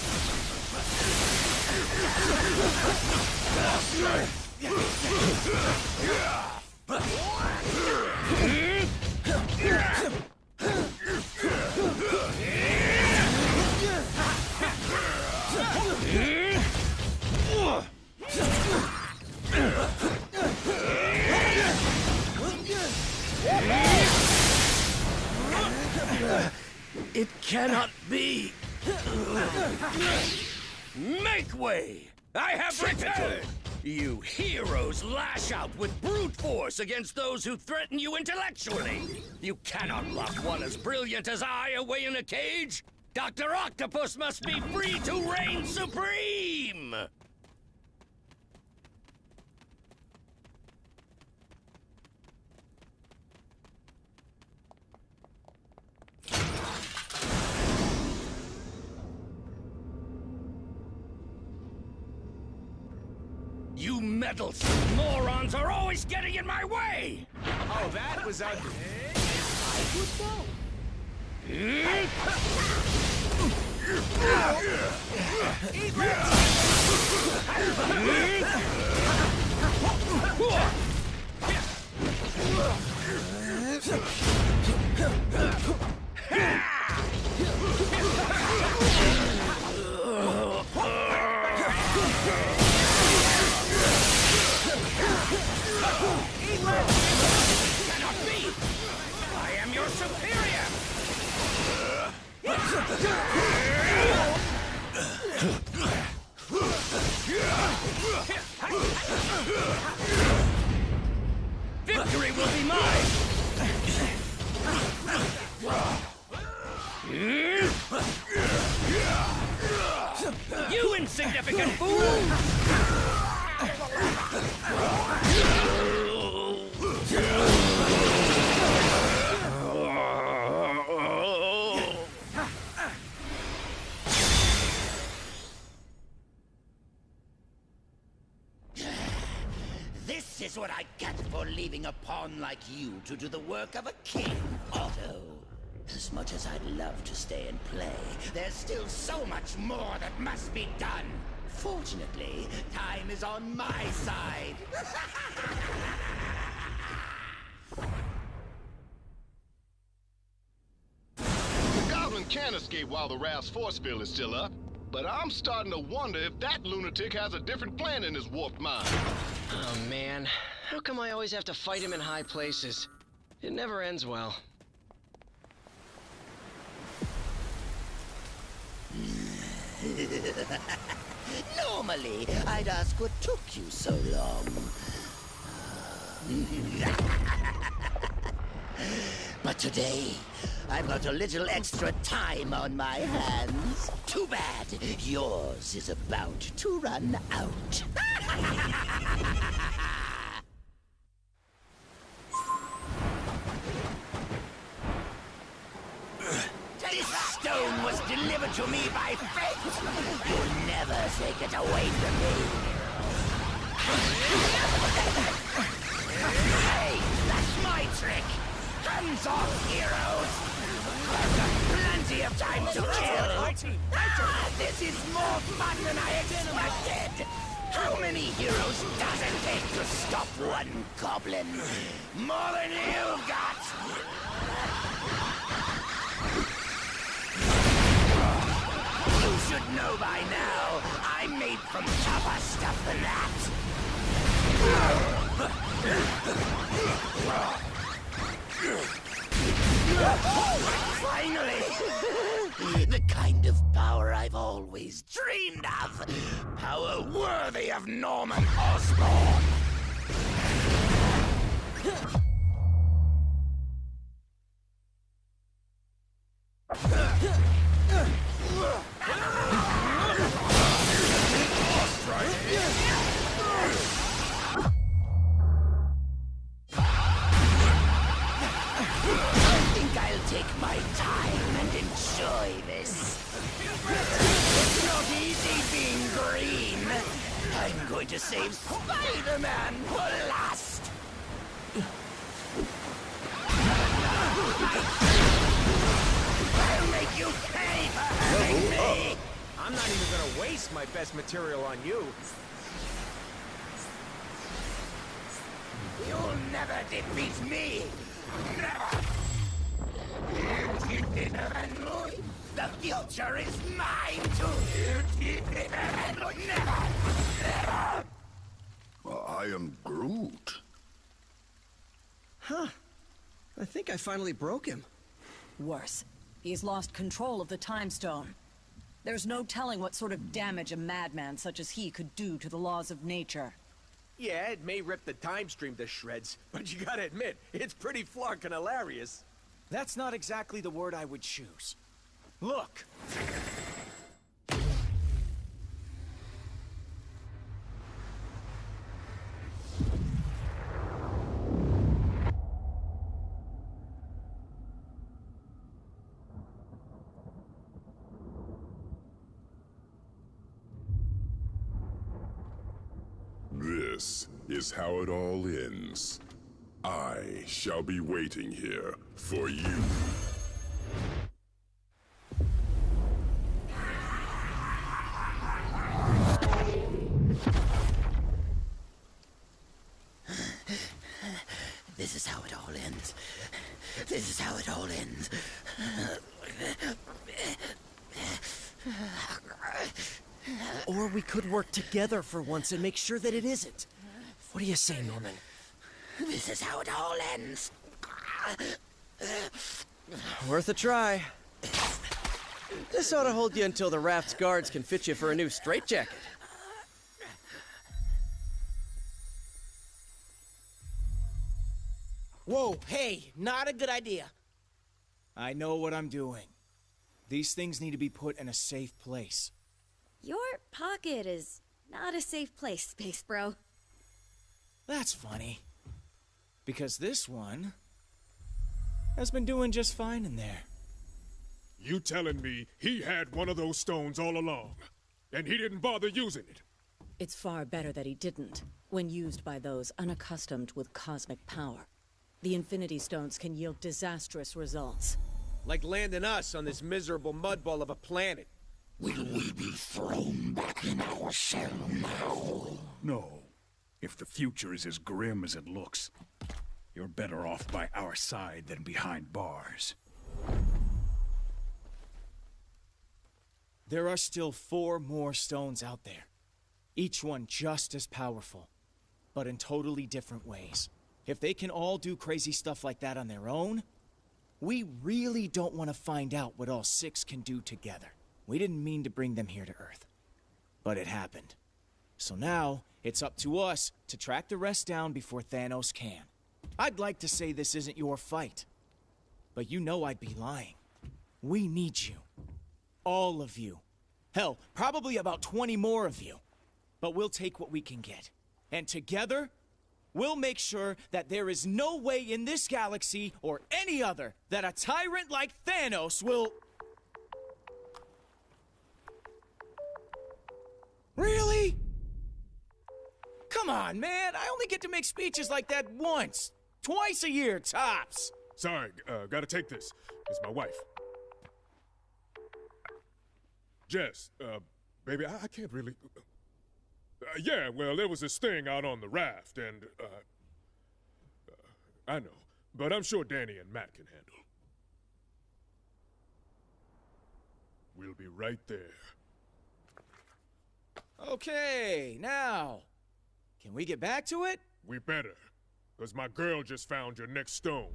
Speaker 12: It cannot be.
Speaker 19: Make way! I have returned! You heroes lash out with brute force against those who threaten you intellectually! You cannot lock one as brilliant as I away in a cage! Dr. Octopus must be free to reign supreme! You meddlesome morons are always getting in my way!
Speaker 2: Oh, that was ugly. I would know.
Speaker 19: Eat Cannot be! I am your superior! Victory will be mine! You insignificant fool!
Speaker 12: This is what I get for leaving a pawn like you to do the work of a king, Otto. As much as I'd love to stay and play, there's still so much more that must be done. Fortunately, time is on my side.
Speaker 5: The Goblin can escape while the Raft's force field is still up, but I'm starting to wonder if that lunatic has a different plan in his warped mind.
Speaker 8: Oh man, how come I always have to fight him in high places? It never ends well.
Speaker 12: Normally, I'd ask what took you so long. But today, I've got a little extra time on my hands. Too bad. Yours is about to run out. This stone was delivered to me by fate. You'll never take it away from me. Hey, that's my trick. Hands off, heroes. I've got plenty of time to kill. This is more fun than I expected. How many heroes does it take to stop one goblin? More than you got. You should know by now, I'm made from tougher stuff than that. Finally! The kind of power I've always dreamed of. Power worthy of Norman Osborn. Take my time and enjoy this. It's not easy being green. I'm going to save Spider-Man for last. I'll make you pay for hurting me.
Speaker 2: I'm not even gonna waste my best material on you.
Speaker 12: You'll never defeat me. Never. The future is mine to never, never.
Speaker 3: I am Groot.
Speaker 8: Huh. I think I finally broke him.
Speaker 4: Worse, he's lost control of the Time Stone. There's no telling what sort of damage a madman such as he could do to the laws of nature.
Speaker 1: Yeah, it may rip the time stream to shreds, but you gotta admit, it's pretty flarkin' hilarious.
Speaker 2: That's not exactly the word I would choose. Look!
Speaker 7: This is how it all ends. I shall be waiting here for you.
Speaker 12: This is how it all ends. This is how it all ends.
Speaker 8: Or we could work together for once and make sure that it isn't. What do you say, Norman?
Speaker 12: This is how it all ends.
Speaker 8: Worth a try. This ought to hold you until the Raft's guards can fit you for a new straitjacket.
Speaker 14: Whoa, hey, not a good idea.
Speaker 2: I know what I'm doing. These things need to be put in a safe place.
Speaker 15: Your pocket is not a safe place, Space Bro.
Speaker 2: That's funny. Because this one has been doing just fine in there.
Speaker 7: You telling me he had one of those stones all along, and he didn't bother using it?
Speaker 4: It's far better that he didn't, when used by those unaccustomed with cosmic power. The Infinity Stones can yield disastrous results.
Speaker 1: Like landing us on this miserable mudball of a planet.
Speaker 3: Will we be thrown back in our cell now?
Speaker 20: No. If the future is as grim as it looks, you're better off by our side than behind bars.
Speaker 2: There are still 4 more stones out there. Each one just as powerful, but in totally different ways. If they can all do crazy stuff like that on their own, we really don't want to find out what all 6 can do together. We didn't mean to bring them here to Earth, but it happened. So now, it's up to us to track the rest down before Thanos can. I'd like to say this isn't your fight, but you know I'd be lying. We need you. All of you. Hell, probably about 20 more of you. But we'll take what we can get. And together, we'll make sure that there is no way in this galaxy or any other that a tyrant like Thanos will... Really? Come on, man. I only get to make speeches like that once. Twice a year, tops.
Speaker 7: Sorry, gotta take this. It's my wife. Jess, baby, I can't really... yeah, well, there was this thing out on the raft, and, I know, but I'm sure Danny and Matt can handle. We'll be right there.
Speaker 2: Okay, now, can we get back to it?
Speaker 7: We better, because my girl just found your next stone.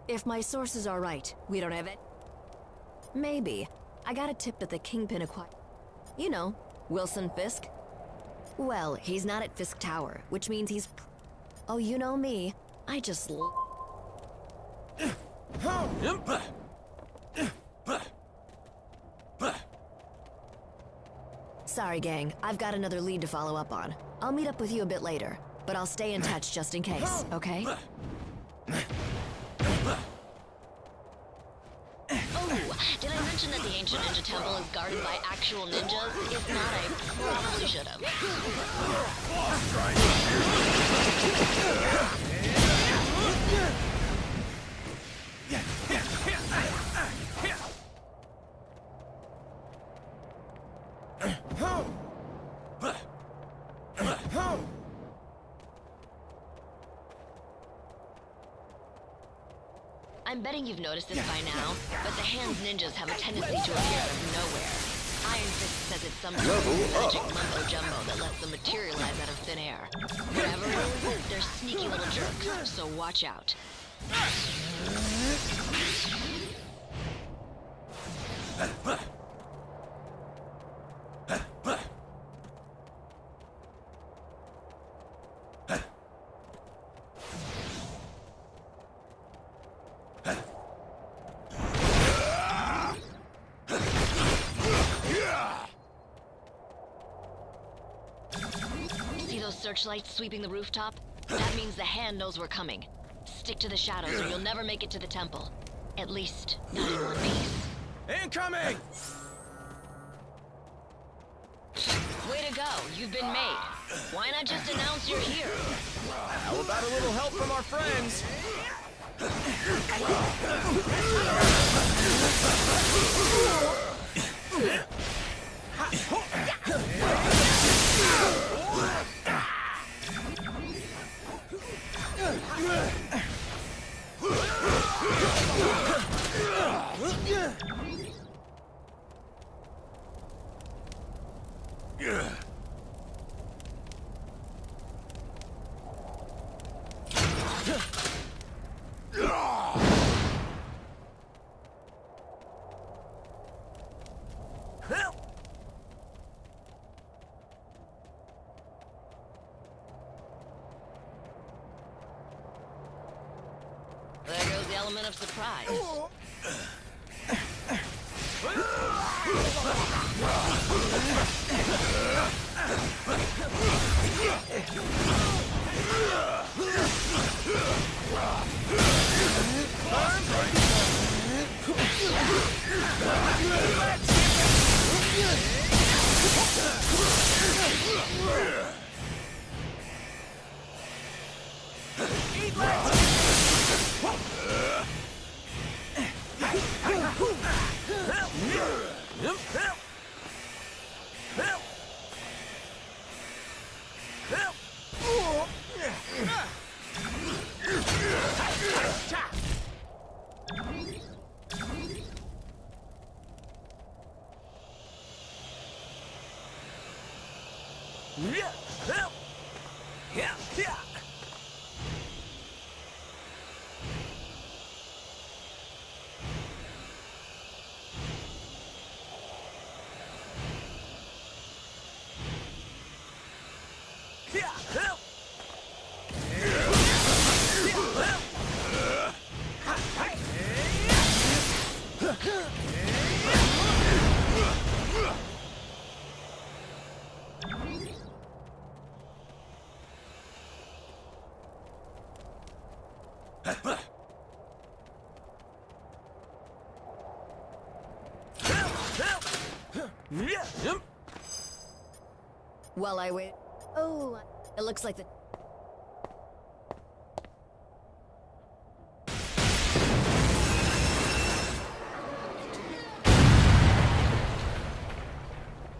Speaker 21: If my sources are right, we don't have it. Maybe. I got a tip that the Kingpin acquired. You know, Wilson Fisk. Well, he's not at Fisk Tower, which means he's... Oh, you know me. I just... Sorry, gang. I've got another lead to follow up on. I'll meet up with you a bit later, but I'll stay in touch just in case, okay?
Speaker 17: Oh, did I mention that the ancient ninja temple is guarded by actual ninjas? If not, I probably should have. I'm betting you've noticed this by now, but the Hands ninjas have a tendency to appear out of nowhere. Iron Fist says it's some sort of magic mumbo-jumbo that lets them materialize out of thin air. Whatever it is, they're sneaky little jerks, so watch out. Searchlights sweeping the rooftop? That means the Hand knows we're coming. Stick to the shadows or you'll never make it to the temple. At least, not in one piece.
Speaker 2: Incoming!
Speaker 17: Way to go, you've been made. Why not just announce you're here?
Speaker 2: How about a little help from our friends?
Speaker 17: There goes the element of surprise. While I wait... Oh, it looks like the...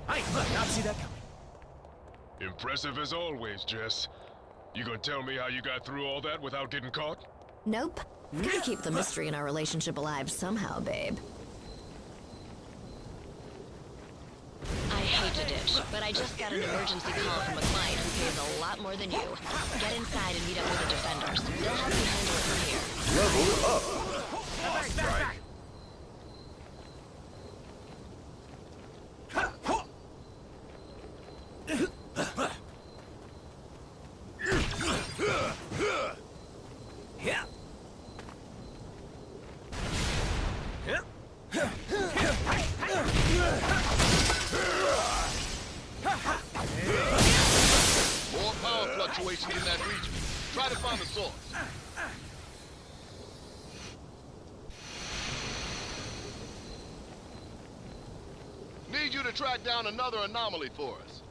Speaker 2: I did not see that coming.
Speaker 7: Impressive as always, Jess. You gonna tell me how you got through all that without getting caught?
Speaker 21: Nope. Gotta keep the mystery in our relationship alive somehow, babe.
Speaker 17: I hate to ditch, but I just got an emergency call from a client who pays a lot more than you. Get inside and meet up with the defenders. They'll help you handle it from here.
Speaker 5: Level up.
Speaker 7: Strike.
Speaker 5: More power fluctuations in that region. Try to find the source. Need you to track down another anomaly for us.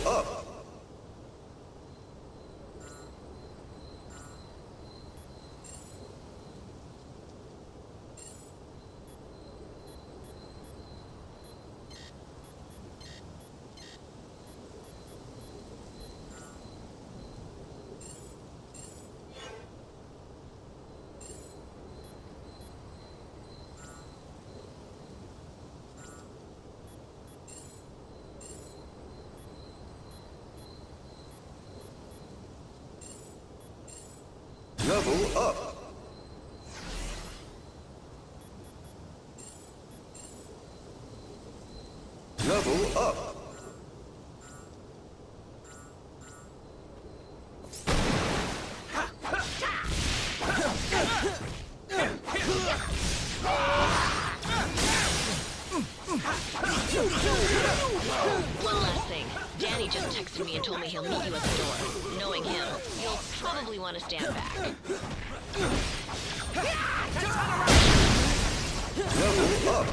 Speaker 5: up. Level up. Level up.
Speaker 17: One last thing. Danny just texted me and told me he'll meet you at the door. Knowing him, you'll probably want to stand back.
Speaker 5: Level up.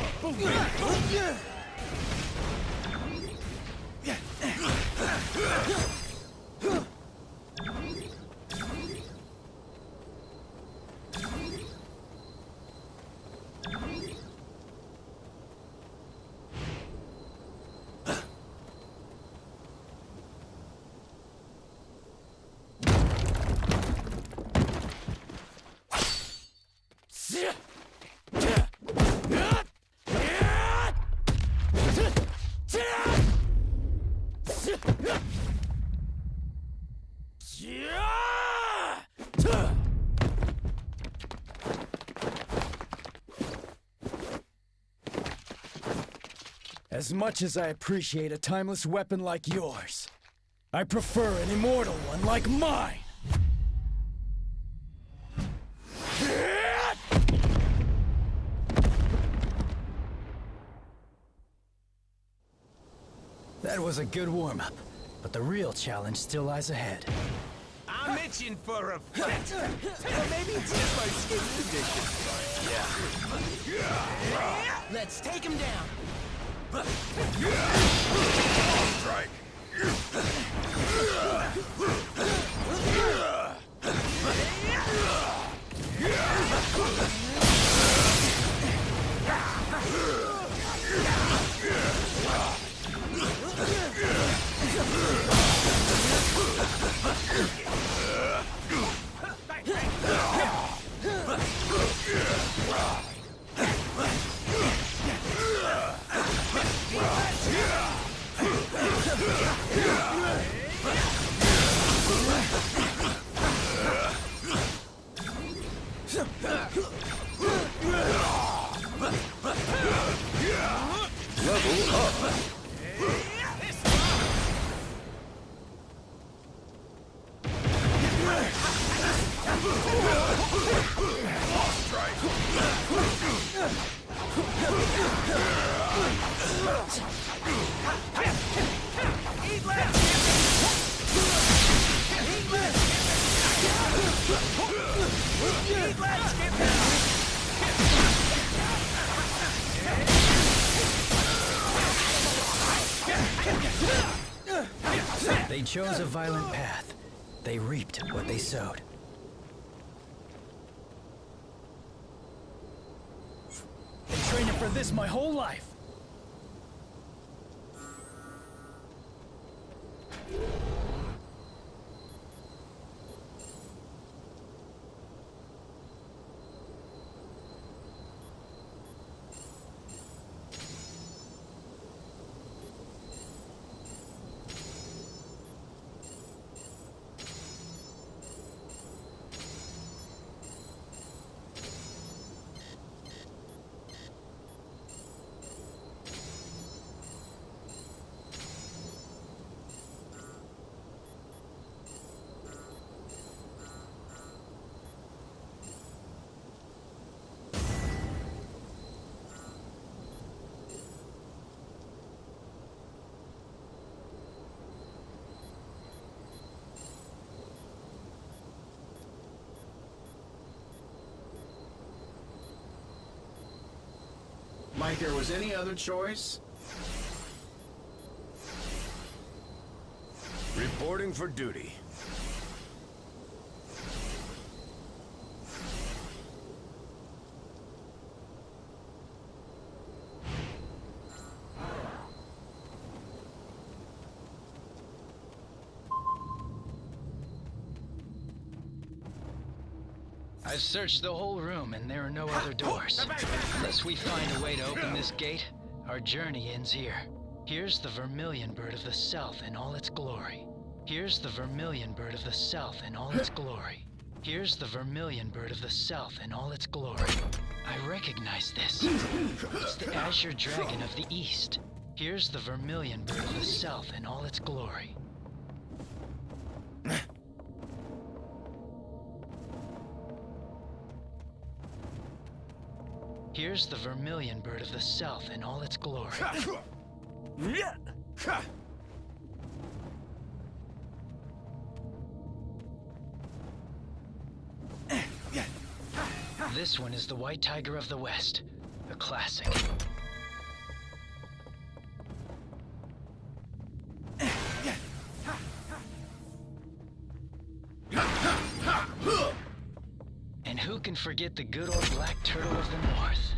Speaker 2: As much as I appreciate a timeless weapon like yours, I prefer an immortal one like mine!
Speaker 9: That was a good warm-up, but the real challenge still lies ahead.
Speaker 1: I'm itching for a fight. Or maybe it's just my skin condition. Yeah.
Speaker 14: Let's take him down.
Speaker 3: Strike.
Speaker 5: Level up.
Speaker 9: They chose a violent path. They reaped what they sowed.
Speaker 2: Been training for this my whole life.
Speaker 9: Like there was any other choice?
Speaker 13: Reporting for duty.
Speaker 9: I've searched the whole room and there are no other doors. Unless we find a way to open this gate, our journey ends here. Here's the vermilion bird of the south in all its glory. Here's the vermilion bird of the south in all its glory. Here's the vermilion bird of the south in all its glory. I recognize this. It's the azure dragon of the east. Here's the vermilion bird of the south in all its glory. Here's the vermilion bird of the south in all its glory. This one is the white tiger of the west, a classic. And who can forget the good old black turtle of the north?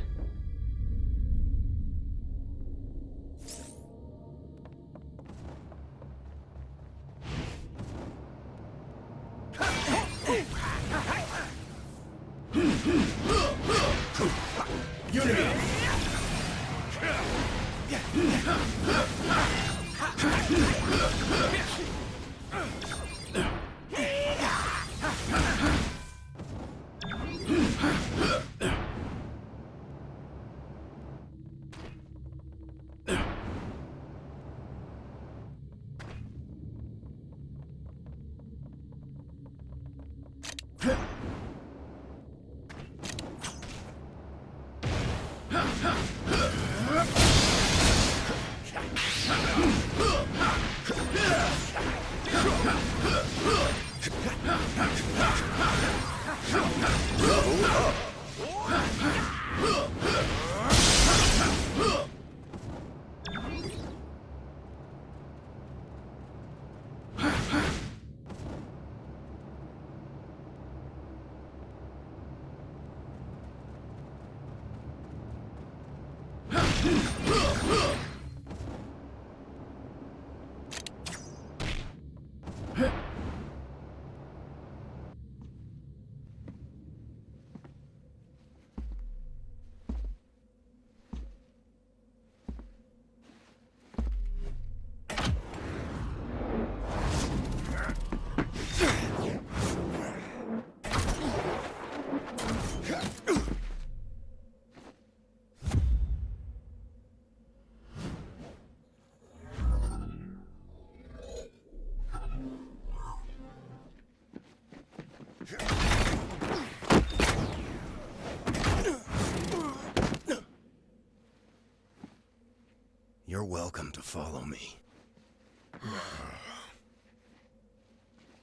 Speaker 3: You're welcome to follow me.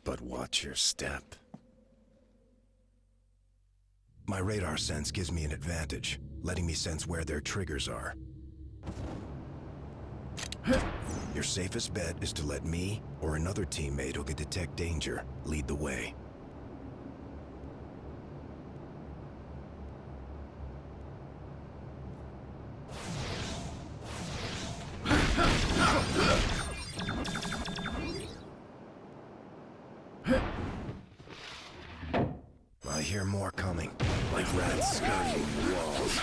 Speaker 3: But watch your step. My radar sense gives me an advantage, letting me sense where their triggers are. Your safest bet is to let me or another teammate who can detect danger lead the way. I hear more coming, like rats scurrying the walls.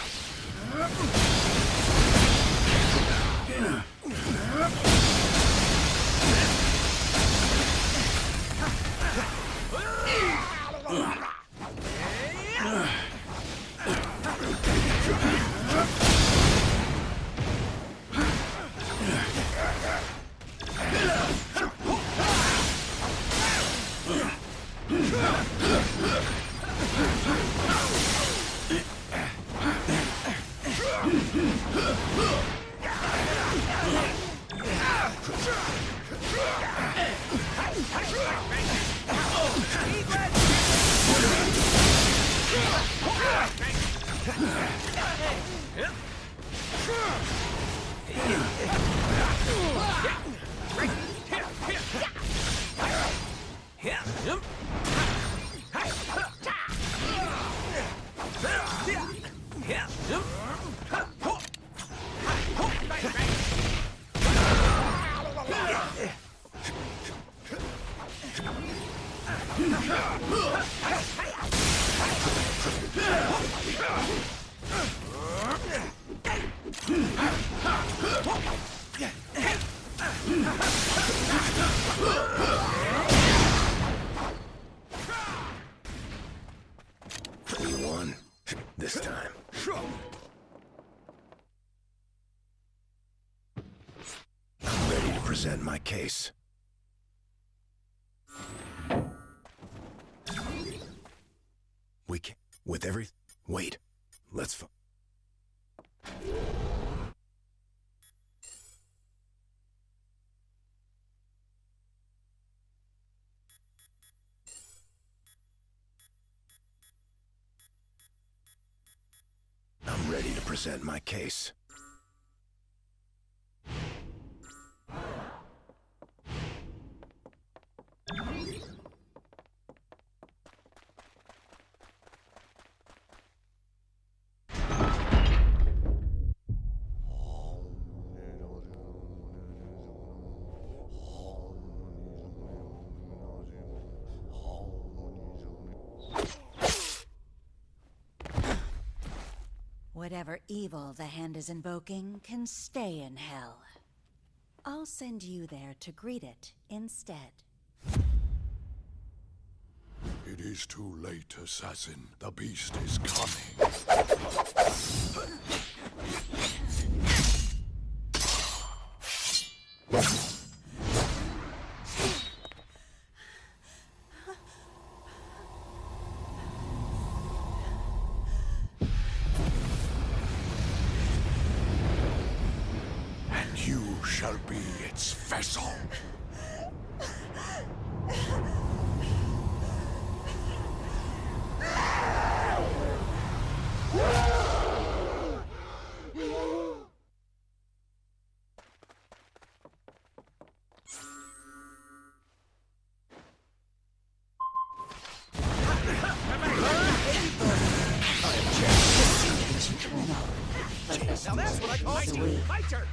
Speaker 3: We won. This time. I'm ready to present my case. We can... With every... Wait. Let's... I'm ready to present my case.
Speaker 11: Whatever evil the hand is invoking can stay in hell. I'll send you there to greet it instead.
Speaker 7: It is too late, assassin. The beast is coming. You shall be its vessel.
Speaker 1: Now that's what I call sweet. My turn.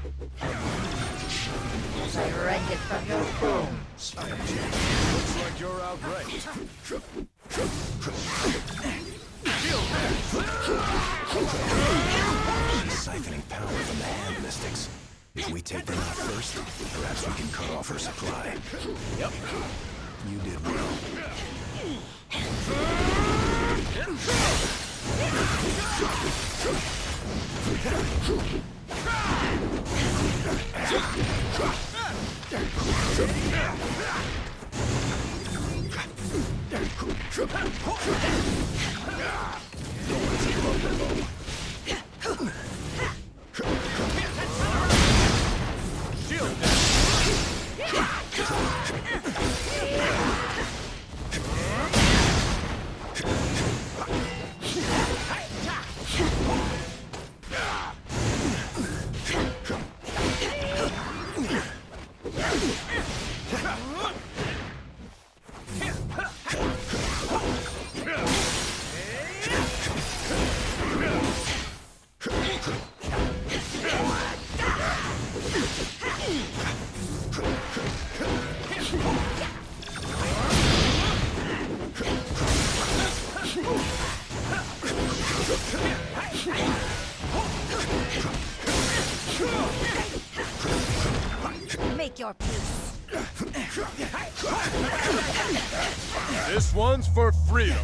Speaker 12: I rend it from your bones.
Speaker 13: Looks like you're outranked.
Speaker 3: She's siphoning power from the hand mystics. If we take them out first, perhaps we can cut off her supply.
Speaker 1: Yep.
Speaker 3: You did well.
Speaker 11: Make your peace.
Speaker 13: This one's for freedom.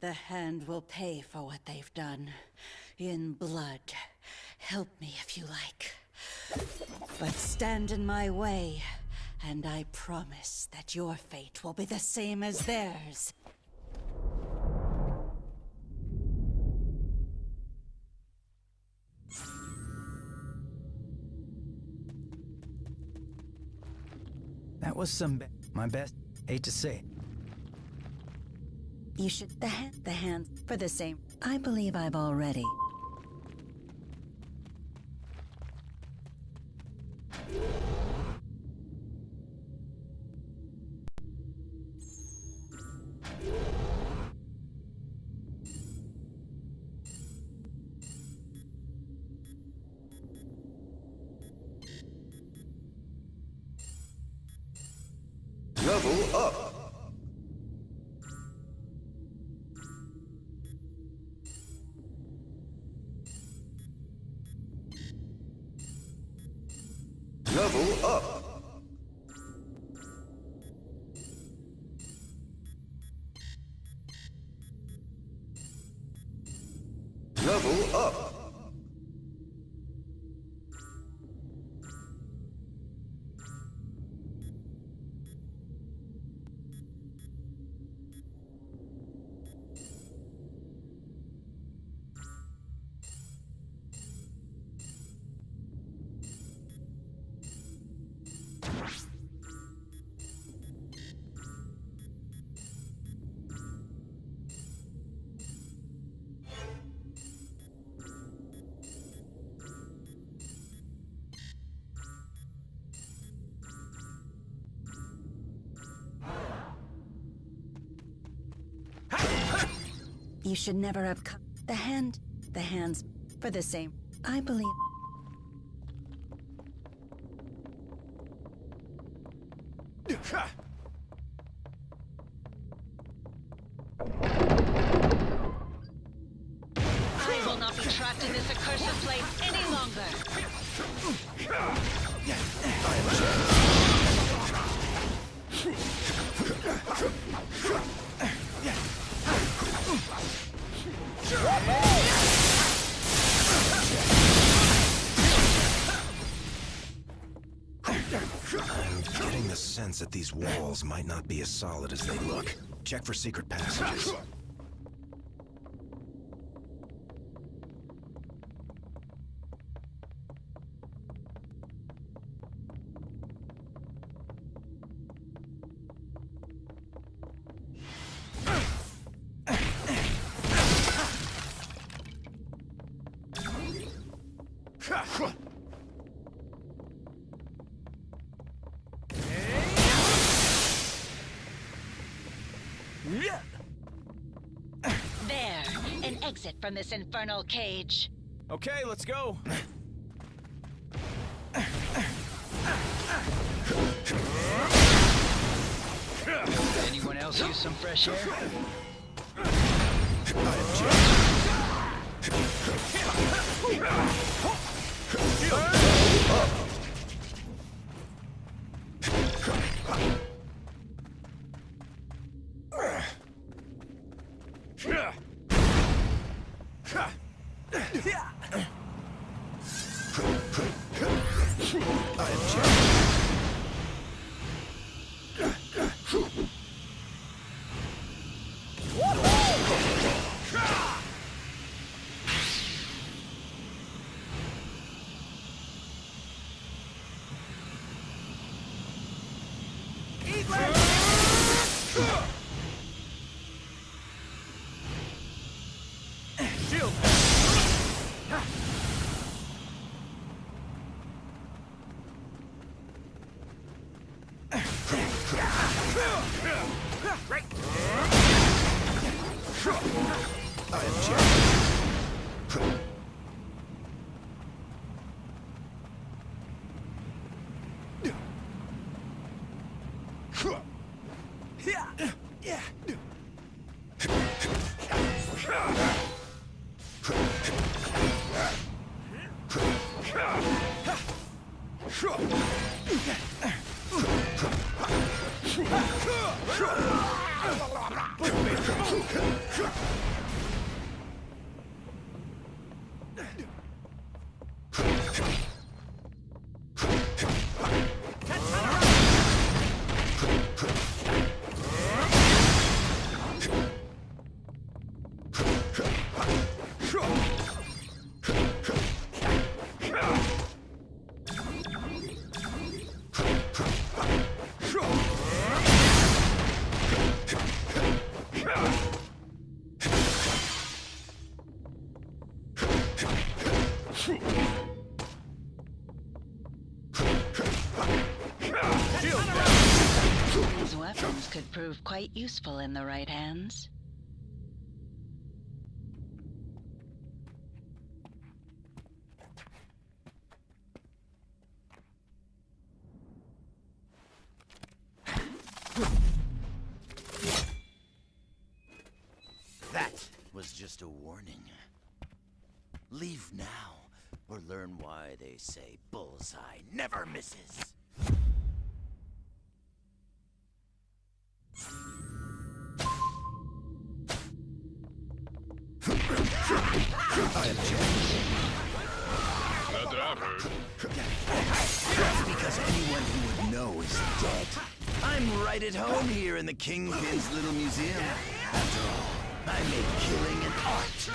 Speaker 11: The hand will pay for what they've done. In blood. Help me if you like. But stand in my way, and I promise that your fate will be the same as theirs.
Speaker 6: That was my best. Hate to say it.
Speaker 11: You should the hand for the same. I believe I've already.
Speaker 5: Level up. Level up. Level up.
Speaker 11: You should never have come. The hands for the same. I believe.
Speaker 18: I will not be trapped in this accursed place any longer.
Speaker 22: I'm getting the sense that these walls might not be as solid as they look. Check for secret passages.
Speaker 18: There, an exit from this infernal cage.
Speaker 2: Okay, let's go.
Speaker 9: Anyone else use some fresh air?
Speaker 11: These weapons could prove quite useful in the right hands.
Speaker 12: That was just a warning. Leave now, or learn why they say bullseye never misses.
Speaker 7: Not that I've heard.
Speaker 12: That's because anyone who would know is dead. I'm right at home here in the Kingpin's little museum. After all, I make killing an art.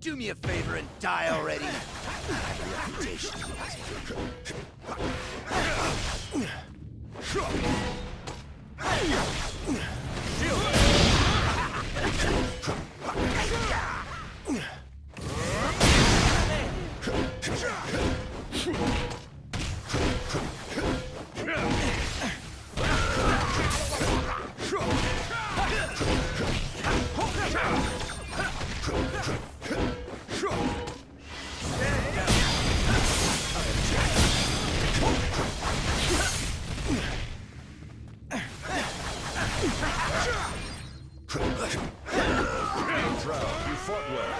Speaker 12: Do me a favor and die already. I have a reputation.
Speaker 13: You fought well.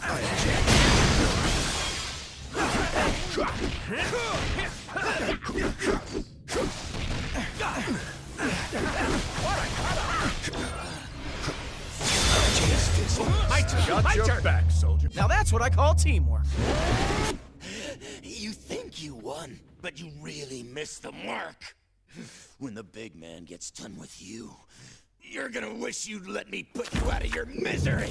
Speaker 12: I am
Speaker 2: My turn.
Speaker 13: Back, soldier.
Speaker 2: Now that's what I call teamwork.
Speaker 12: You think you won, but you really missed the mark. When the big man gets done with you, you're gonna wish you'd let me put you out of your misery.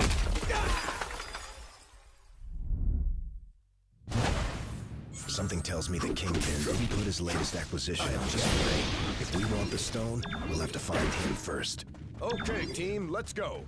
Speaker 22: Something tells me the Kingpin didn't put his latest acquisition on display. If we want the stone, we'll have to find him first.
Speaker 13: Okay, team, let's go.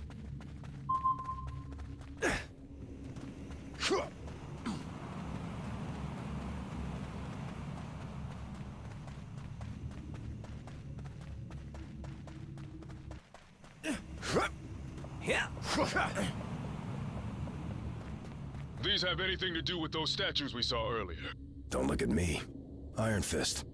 Speaker 7: These have anything to do with those statues we saw earlier?
Speaker 22: Don't look at me. Iron Fist.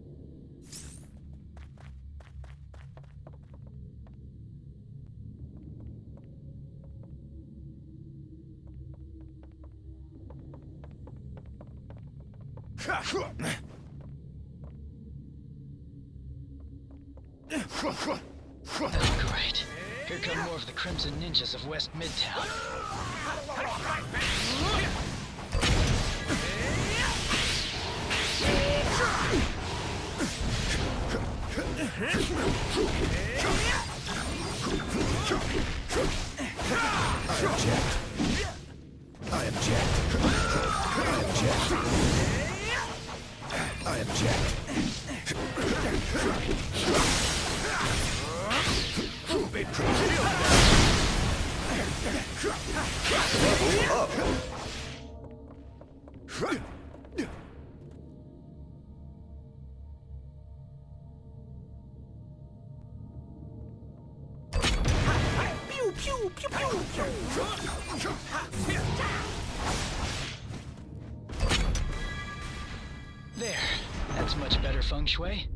Speaker 9: Oh, great. Here come more of the Crimson Ninjas of West Midtown.
Speaker 22: I object. Level up.
Speaker 9: There. That's much better feng shui.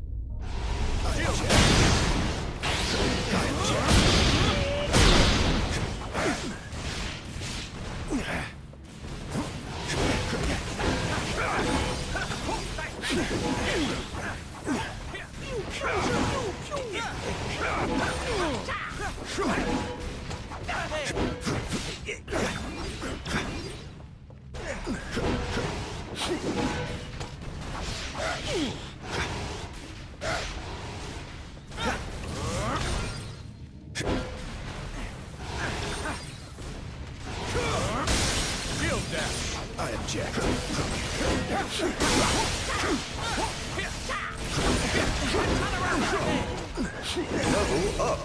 Speaker 22: I object. Level up.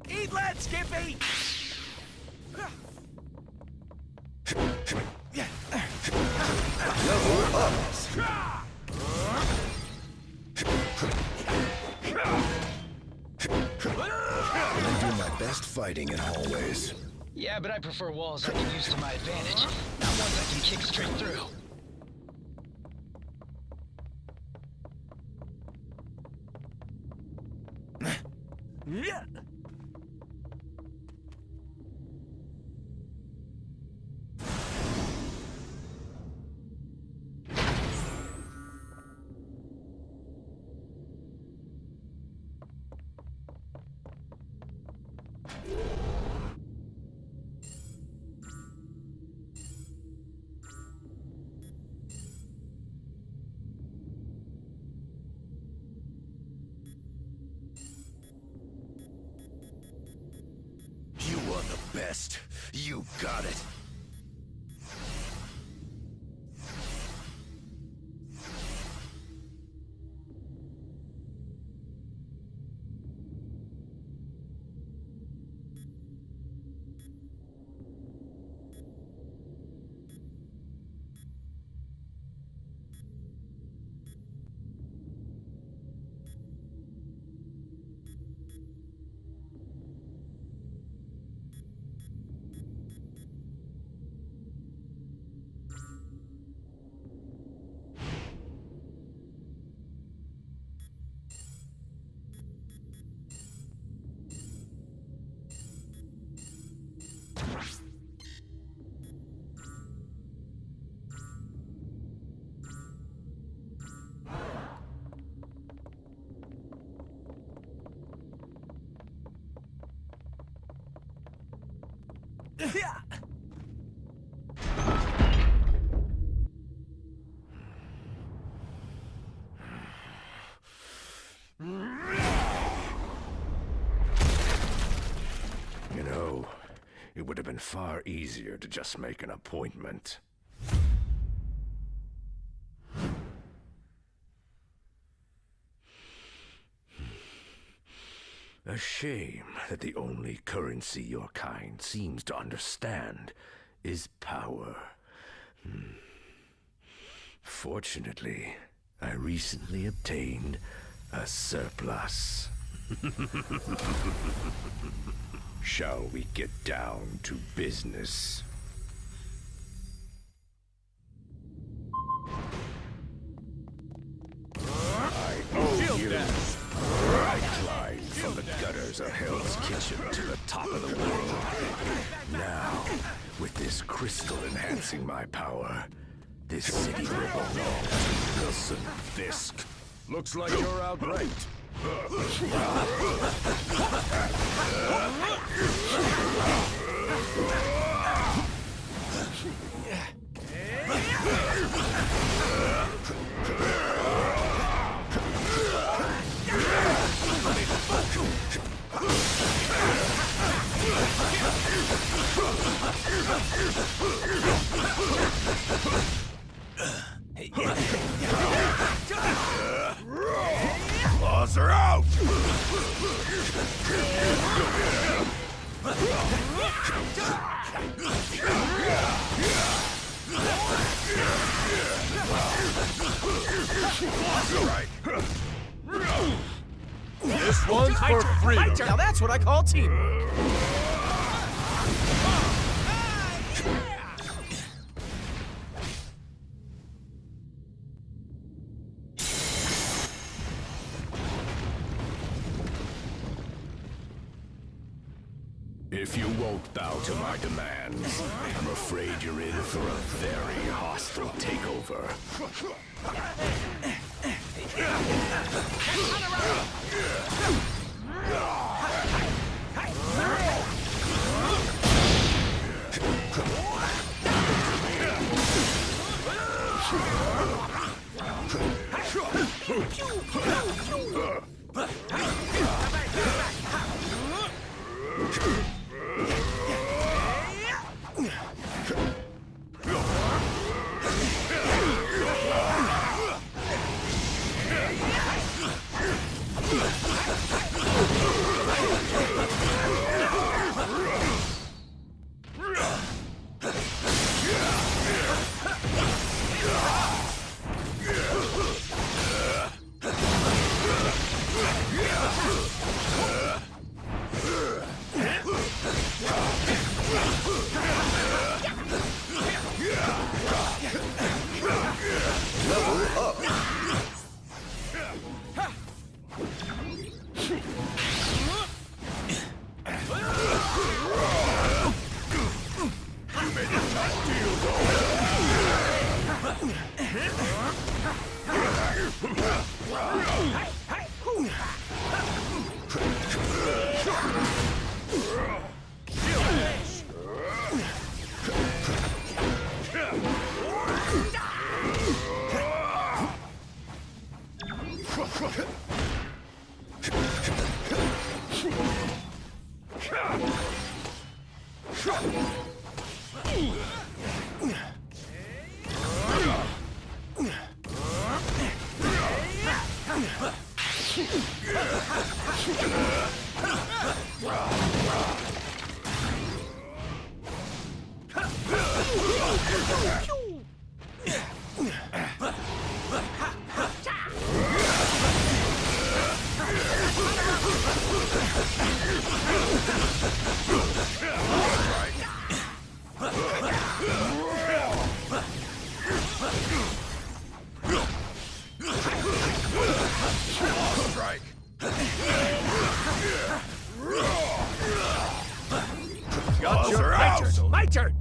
Speaker 1: Eat lead, Skippy!
Speaker 22: Level up. I do my best fighting in hallways.
Speaker 9: Yeah, but I prefer walls I can use to my advantage, not ones I can kick straight through.
Speaker 1: Yeah.
Speaker 12: Best. You got it.
Speaker 3: You know, it would have been far easier to just make an appointment. A shame that the only currency your kind seems to understand is power. Fortunately, I recently obtained a surplus. Shall we get down to business? I owe you. I climbed from the gutters of Hell's Kitchen to the top of the world. Now, with this crystal enhancing my power, this city will belong to Wilson Fisk.
Speaker 13: Looks like you're outranked.
Speaker 3: Claws are out!
Speaker 2: This one's for freedom. Now that's what I call teamwork.
Speaker 3: If you won't bow to my demands, I'm afraid you're in for a very hostile takeover.
Speaker 2: My turn!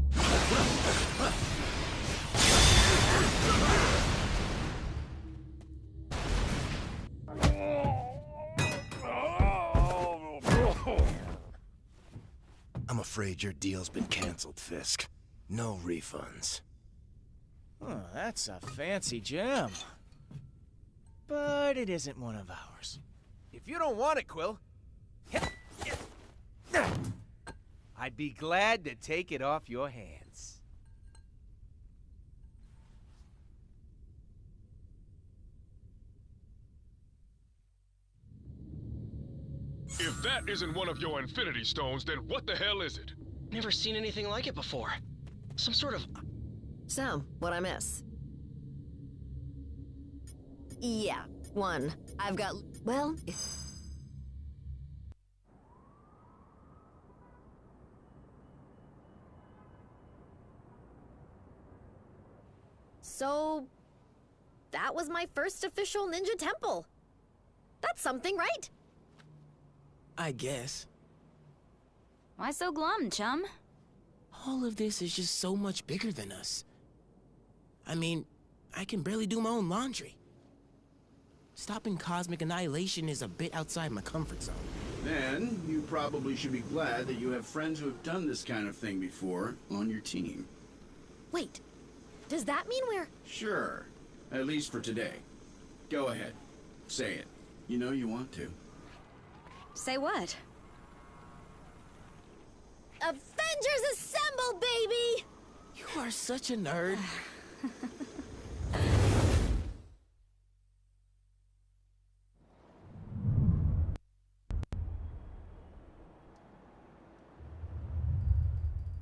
Speaker 22: I'm afraid your deal's been canceled, Fisk. No refunds.
Speaker 2: Oh, that's a fancy gem. But it isn't one of ours.
Speaker 1: If you don't want it, Quill, I'd be glad to take it off your hands.
Speaker 7: If that isn't one of your Infinity Stones, then what the hell is it?
Speaker 14: Never seen anything like it before. Some sort of...
Speaker 21: So, what'd I miss? Yeah, one. I've got... Well...
Speaker 15: So... that was my first official ninja temple. That's something, right?
Speaker 14: I guess.
Speaker 18: Why so glum, chum?
Speaker 14: All of this is just so much bigger than us. I mean, I can barely do my own laundry. Stopping cosmic annihilation is a bit outside my comfort zone.
Speaker 10: Then, you probably should be glad that you have friends who have done this kind of thing before on your team.
Speaker 15: Wait, does that mean we're...
Speaker 10: Sure. At least for today. Go ahead. Say it. You know you want to.
Speaker 18: Say what?
Speaker 15: Avengers Assemble, baby!
Speaker 14: You are such a nerd.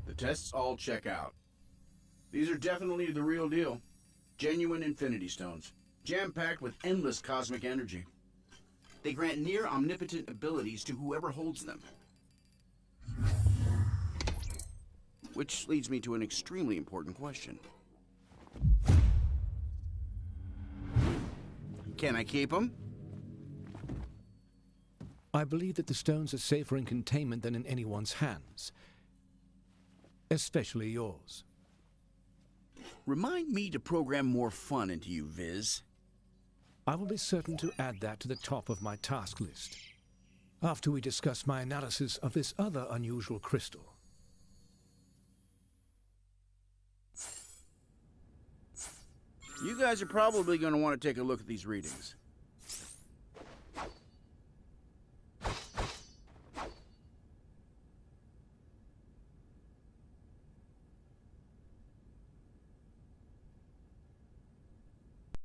Speaker 10: The tests all check out. These are definitely the real deal. Genuine Infinity Stones. Jam-packed with endless cosmic energy. They grant near omnipotent abilities to whoever holds them. Which leads me to an extremely important question. Can I keep them?
Speaker 16: I believe that the stones are safer in containment than in anyone's hands. Especially yours.
Speaker 10: Remind me to program more fun into you, Viz.
Speaker 16: I will be certain to add that to the top of my task list. After we discuss my analysis of this other unusual crystal.
Speaker 10: You guys are probably going to want to take a look at these readings.